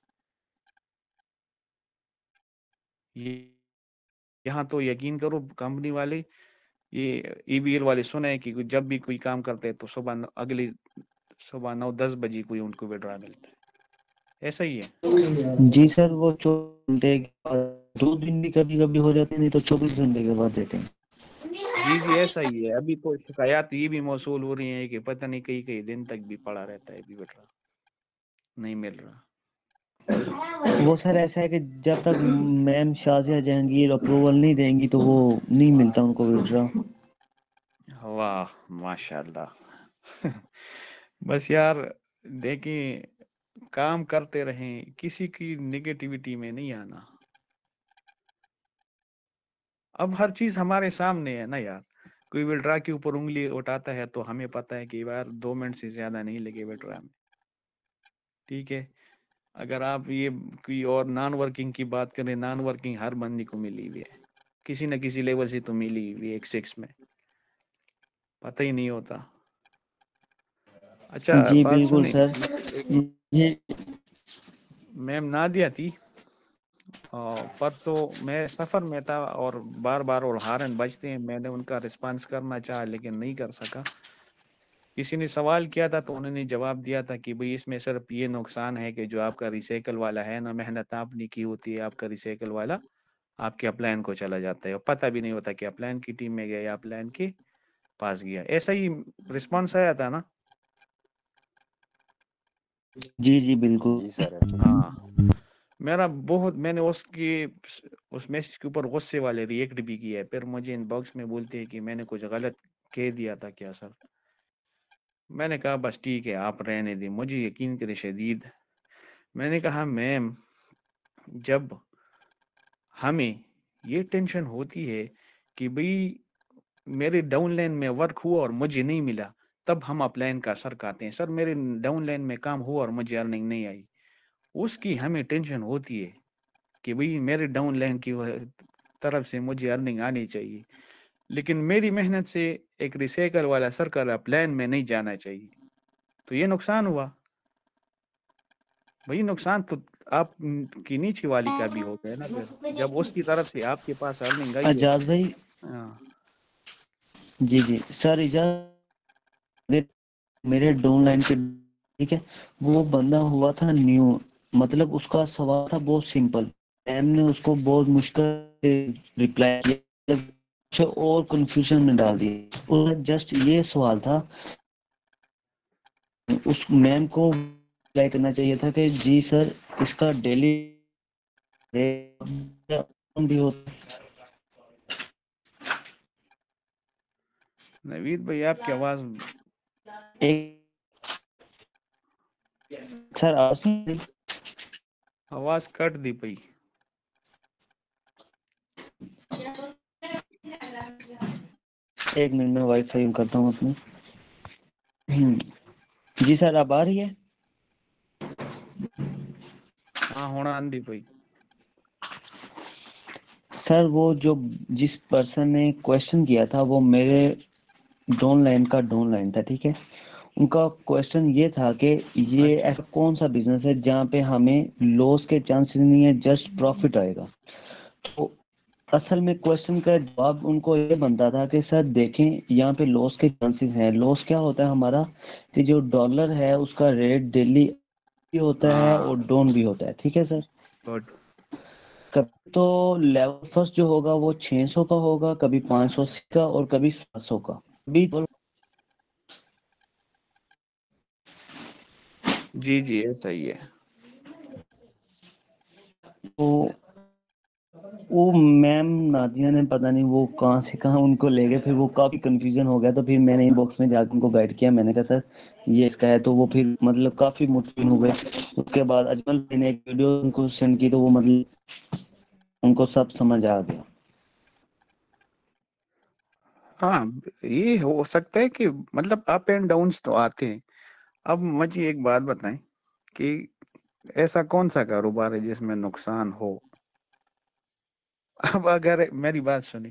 یہاں تو یقین کرو کمپنی والے یہ ای بی ایل والے سنے کہ جب بھی کوئی کام کرتے ہیں تو اگلی صبح 9-10 بجے کوئی ان کو وڈرا ملتا ہے، ایسا ہی ہے؟ جی سر، وہ 24 گھنٹے کے بعد 2 دن بھی کبھی کبھی ہو جاتے ہیں، نہیں تو 24 گھنٹے کے بعد دیتے ہیں۔ جی ایسا ہی ہے۔ ابھی تو شکایات یہ بھی موصول ہو رہی ہیں کہ پتہ نہیں کئی دن تک بھی پڑا رہتا ہے ابھی وڈرا نہیں مل رہا۔ وہ سر ایسا ہے کہ جب تک میم شازیہ جہانگیر اپروول نہیں دیں گی تو وہ نہیں ملتا ان کو وڈرا۔ واہ ماشاء اللہ۔ بس یار دیکھیں، کام کرتے رہیں، کسی کی نگیٹیوٹی میں نہیں آنا۔ اب ہر چیز ہمارے سامنے ہے نا یار، کوئی وڈرا کے اوپر انگلی اٹھاتا ہے تو ہمیں پتہ ہے کہ یار 2 منٹ سے زیادہ نہیں لگے وڈرا میں، ٹھیک ہے۔ اگر آپ یہ کوئی اور نان ورکنگ کی بات کریں، نان ورکنگ ہر بندی کو ملی ہوئی ہے، کسی نہ کسی لیول سے تو ملی ہوئی ہے، 1-6 میں پتہ ہی نہیں ہوتا۔ اچھا جی بات بالکل سنیں، سر۔ یہ میم نادیہ تھی، پرسوں میں سفر میں تھا اور بار بار اور ہارن بجتے ہیں، میں نے ان کا رسپانس کرنا چاہا لیکن نہیں کر سکا۔ کسی نے سوال کیا تھا تو انہوں نے جواب دیا تھا کہ بھئی اس میں صرف یہ نقصان ہے کہ جو آپ کا ریسائیکل والا ہے نا، محنت آپ نے کی ہوتی ہے، آپ کا ریسائیکل والا آپ کے اپلائن کو چلا جاتا ہے اور پتہ بھی نہیں ہوتا کہ اپلائن کی ٹیم میں گیا یا اپلائن کے پاس گیا۔ ایسا ہی رسپانس آیا تھا نا؟ جی بالکل۔ جی سر ایسے ہی۔ ہاں، میں نے اس میسج کے اوپر غصے والے ریئیکٹ بھی کیا ہے، پھر مجھے ان باکس میں بولتے ہیں کہ میں نے کچھ غلط کہہ دیا تھا کیا سر؟ میں نے کہا بس ٹھیک ہے، آپ رہنے دیں، مجھے یقین کرے شدید، میں نے کہا میم جب ہمیں یہ ٹینشن ہوتی ہے کہ بھئی میرے ڈاؤن لائن میں ورک ہوا اور مجھے نہیں ملا، تب ہم اپ لائن کا سر کھاتے ہیں، سر میرے ڈاؤن لائن میں کام ہوا اور مجھے ارننگ نہیں آئی، اس کی ہمیں ٹینشن ہوتی ہے کہ بھئی میرے ڈاؤن لائن کی طرف سے مجھے ارننگ آنی چاہیے، لیکن میری محنت سے ایک ریسائیکل والا سرکل اپ لائن میں نہیں جانا چاہیے، تو یہ نقصان ہوا۔ بھئی نقصان تو آپ کی نیچے والی کا بھی ہو گیا نا، پھر جب اس کی طرف سے آپ کے پاس ارننگ آئی ہے۔ اجاز بھائی، ہاں جی سر، اجازت میرے ڈاؤن لائن کے، ٹھیک ہے، وہ بندہ ہوا تھا نیو، مطلب اس کا سوال تھا بہت سمپل، میم نے اس کو بہت مشکل سے ریپلائی کیا اور کنفیوژن میں ڈال دیا۔ جسٹ یہ سوال تھا، اس میم کو ریپلائی کرنا چاہیے تھا کہ جی سر اس کا ڈیلی بھی ہوتا۔ نوید بھائی آپ کی آواز سر آواز کٹ دی پئی۔ ایک منٹ میں وائی فائی کرتا ہوں اپنے۔ جی سر اب آ رہی ہے؟ ہاں ہونا آندھی پئی۔ سر وہ جو جس پرسن نے کویشچن کیا تھا وہ میرے ڈاؤن لائن کا ڈاؤن لائن تھا، ٹھیک ہے۔ ان کا کویشچن یہ تھا کہ یہ اچھا ایسا کون سا بزنس ہے جہاں پہ ہمیں لاس کے چانسز نہیں ہے، جسٹ پروفٹ آئے گا۔ تو اصل میں کویشچن کا جواب ان کو یہ بنتا تھا کہ سر دیکھیں یہاں پہ لاس کے چانسز ہیں۔ لاس کیا ہوتا ہے ہمارا کہ جو ڈالر ہے اس کا ریٹ ڈیلی بھی ہوتا ہے ہاں اور ڈاؤن بھی ہوتا ہے، ٹھیک ہے سر۔ گڈ۔ کبھی تو لیول فرسٹ جو ہوگا وہ 600 کا ہوگا، کبھی 580 کا اور کبھی 700 کا۔ جی ایسا ہی ہے۔ تو وہ میم نادیہ نے پتہ نہیں وہ کہاں سے کہاں ان کو لے گئے، پھر وہ کافی کنفیوژن ہو گیا، تو پھر میں نے ان باکس میں جا کے ان کو گائیڈ کیا، میں نے کہا سر یہ اس کا ہے، تو وہ پھر مطلب کافی مطمئن ہو گئے۔ اس کے بعد اجمل بھائی نے ایک ویڈیو ان کو سینڈ کی تو وہ مطلب ان کو سب سمجھ آ گیا۔ ہاں یہ ہو سکتا ہے کہ مطلب اپ اینڈ ڈاؤنس تو آتے ہیں۔ اب مجھے ایک بات بتائیں کہ ایسا کون سا کاروبار ہے جس میں نقصان ہو؟ اب اگر میری بات سنی،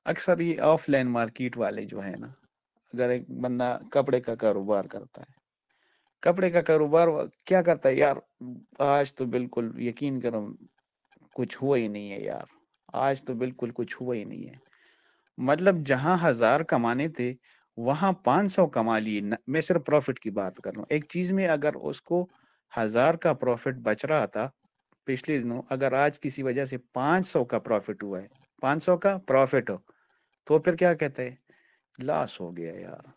اکثر یہ آف لائن مارکیٹ والے جو ہیں نا، اگر ایک بندہ کپڑے کا کاروبار کرتا ہے، کپڑے کا کاروبار کیا کرتا ہے یار، آج تو بالکل یقین کرو کچھ ہوا ہی نہیں ہے یار، آج تو بالکل کچھ ہوا ہی نہیں ہے، مطلب جہاں 1000 کمانے تھے وہاں 500 کما لیے. میں صرف پروفٹ کی بات کر رہا ہوں. ایک چیز میں اگر اس کو 1000 کا پروفٹ بچ رہا تھا پچھلے دنوں، اگر آج کسی وجہ سے 500 کا پروفٹ ہوا ہے، 500 کا پروفٹ ہو، تو پھر کیا کہتے ہیں؟ لاس ہو گیا یار.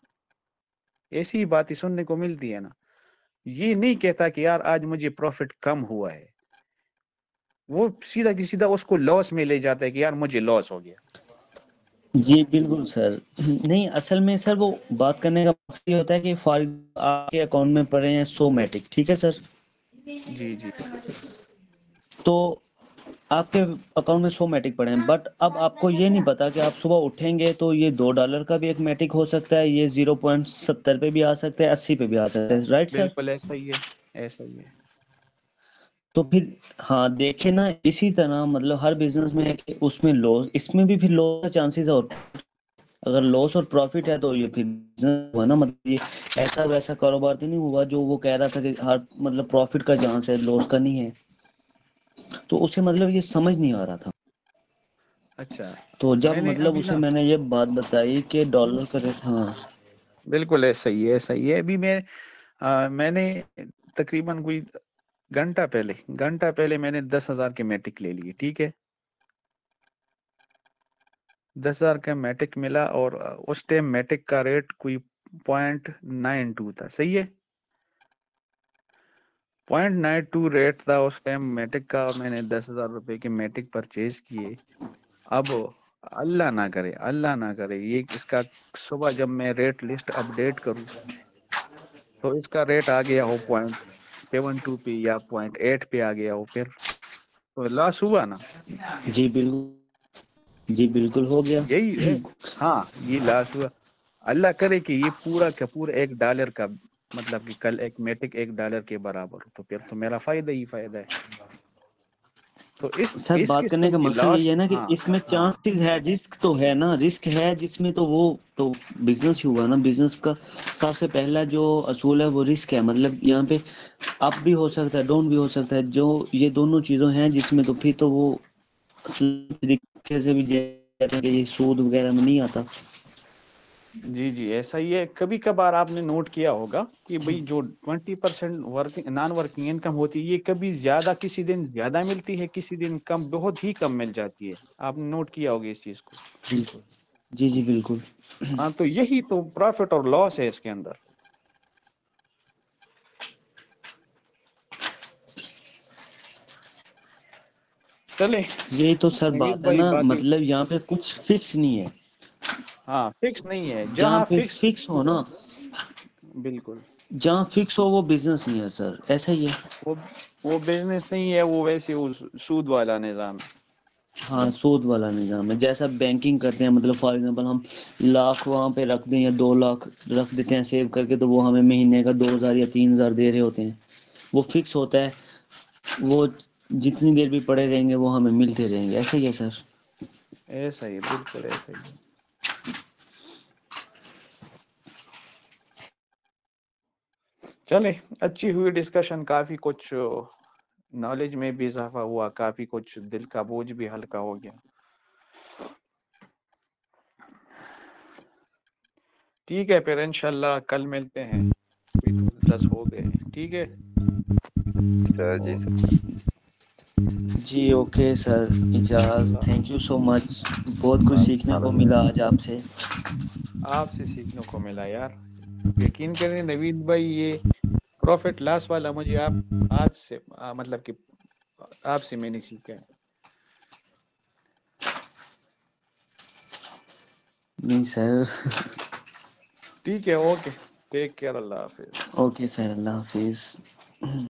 ایسی ہی باتیں سننے کو ملتی ہے نا. یہ نہیں کہتا کہ یار آج مجھے پروفٹ کم ہوا ہے، وہ سیدھا کی سیدھا اس کو لاس میں لے جاتا ہے کہ یار مجھے لاس ہو گیا. جی بالکل سر. نہیں اصل میں سر وہ بات کرنے کا مقصد یہ ہوتا ہے کہ فار آپ کے اکاؤنٹ میں پڑے ہیں 100 میٹک، ٹھیک ہے سر. جی جی تو آپ کے اکاؤنٹ میں 100 میٹک پڑے ہیں، بٹ اب آپ کو یہ نہیں پتا کہ آپ صبح اٹھیں گے تو یہ $2 کا بھی ایک میٹک ہو سکتا ہے، یہ 0.70 پہ بھی آ سکتا ہے، 80 پہ بھی آ سکتا ہے، رائٹ سر؟ بالکل ایسا ہی ہے، ایسا ہی ہے. تو پھر ہاں دیکھیں نا، اسی طرح مطلب ہر بزنس میں ہے کہ اس میں لوس، اس میں بھی پھر لوس کا چانسز ہے. اور اگر لوس اور پروفٹ ہے تو یہ پھر بزنس ہوا نا، مطلب یہ ایسا ویسا کاروبار تو نہیں ہوا جو وہ کہہ رہا تھا کہ ہر مطلب پروفٹ کا چانس ہے، لوس کا نہیں ہے. تو اسے مطلب یہ سمجھ نہیں آ رہا تھا. اچھا تو جب میں نے مطلب ابھی اسے نا، میں نے یہ بات بتائی کہ ڈالر کا ریٹ، ہاں بالکل ایسا ہی ہے، ایسا ہی ہے. ابھی میں نے تقریباً کوئی گھنٹہ پہلے میں نے 10,000 کے میٹک لے لیے، ٹھیک ہے. 10,000 کا میٹک ملا اور اس ٹائم میٹک کا ریٹ کوئی 0.92 تھا، صحیح ہے. 0.92 ریٹ تھا اس ٹائم میٹک کا. میں نے 10,000 روپے کے میٹک پرچیز کیے. اب اللہ نہ کرے یہ اس کا صبح جب میں ریٹ لسٹ اپڈیٹ کروں تو اس کا ریٹ آ گیا ہو 0.72 پہ یا 0.8 پہ آ گیا ہو، پھر تو لاس ہوا نا. جی بالکل، جی بالکل ہو گیا. یہی ہے، ہاں یہ لاس ہوا. اللہ کرے کہ یہ پورا کا پورا $1 کا، مطلب کہ کل ایک میٹک $1 کے برابر ہو تو پھر تو میرا فائدہ ہی فائدہ ہے. تو سر اس بات کرنے قسم کا کی مقصد لاس، یہی ہے نا کہ ہاں اس میں ہاں چانسز ہے، رسک تو ہے نا، رسک ہے جس میں تو وہ تو بزنس ہی ہوا نا. بزنس کا سب سے پہلا جو اصول ہے وہ رسک ہے. مطلب یہاں پہ اپ بھی ہو سکتا ہے، ڈاؤن بھی ہو سکتا ہے. جو یہ دونوں چیزوں ہیں جس میں تو پھر تو وہ طریقے سے بھی جیسے کہ یہ سود وغیرہ میں نہیں آتا. جی جی ایسا ہی ہے. کبھی کبھار آپ نے نوٹ کیا ہوگا کہ بھئی جو 20% نان ورکنگ انکم ہوتی ہے، یہ کبھی زیادہ کسی دن زیادہ ملتی ہے، کسی دن کم، بہت ہی کم مل جاتی ہے. آپ نے نوٹ کیا ہوگا اس چیز کو. بالکل، جی جی بالکل. ہاں تو یہی تو پروفٹ اور لاس ہے اس کے اندر. چلے یہی تو سر نوید بات ہے بھائی نا، باقی، مطلب یہاں پہ کچھ فکس نہیں ہے. ہاں فکس نہیں ہے. جہاں جہاں پہ فکس، فکس ہو نا، بالکل جہاں فکس ہو وہ بزنس نہیں ہے سر، ایسا ہی ہے. وہ بزنس نہیں ہے، وہ ویسے وہ سود والا نظام ہے. ہاں سود والا نظام ہے. جیسا بینکنگ کرتے ہیں، مطلب فار ایگزامپل ہم لاکھ وہاں پہ رکھ دیں یا 2 لاکھ رکھ دیتے ہیں سیو کر کے، تو وہ ہمیں مہینے کا 2,000 یا 3,000 دے رہے ہوتے ہیں. وہ فکس ہوتا ہے، وہ جتنی دیر بھی پڑے رہیں گے وہ ہمیں ملتے رہیں گے. ایسا ہی ہے سر. ایسا ہی، بالکل ایسا ہی. چلے اچھی ہوئی ڈسکشن، کافی کچھ نالج میں بھی اضافہ ہوا، کافی کچھ دل کا بوجھ بھی ہلکا ہو گیا. ٹھیک ہے پھر انشاءاللہ کل ملتے ہیں. ابھی تو 10 ہو گئے، ٹھیک ہے. سر جی سر. جی اوکے سر، اجازت. اللہ تھینک یو سو مچ. بہت کچھ بس سیکھنے کو ملا آج آپ سے. آپ سے سیکھنے کو ملا یار. یقین کریں نوید بھائی، یہ پروفٹ لاس والا مجھے آپ آج سے مطلب کہ آپ سے میں نے سیکھا ہے. نہیں سر. ٹھیک ہے، اوکے، ٹیک کیئر، اللہ حافظ. اوکے سر، اللہ حافظ.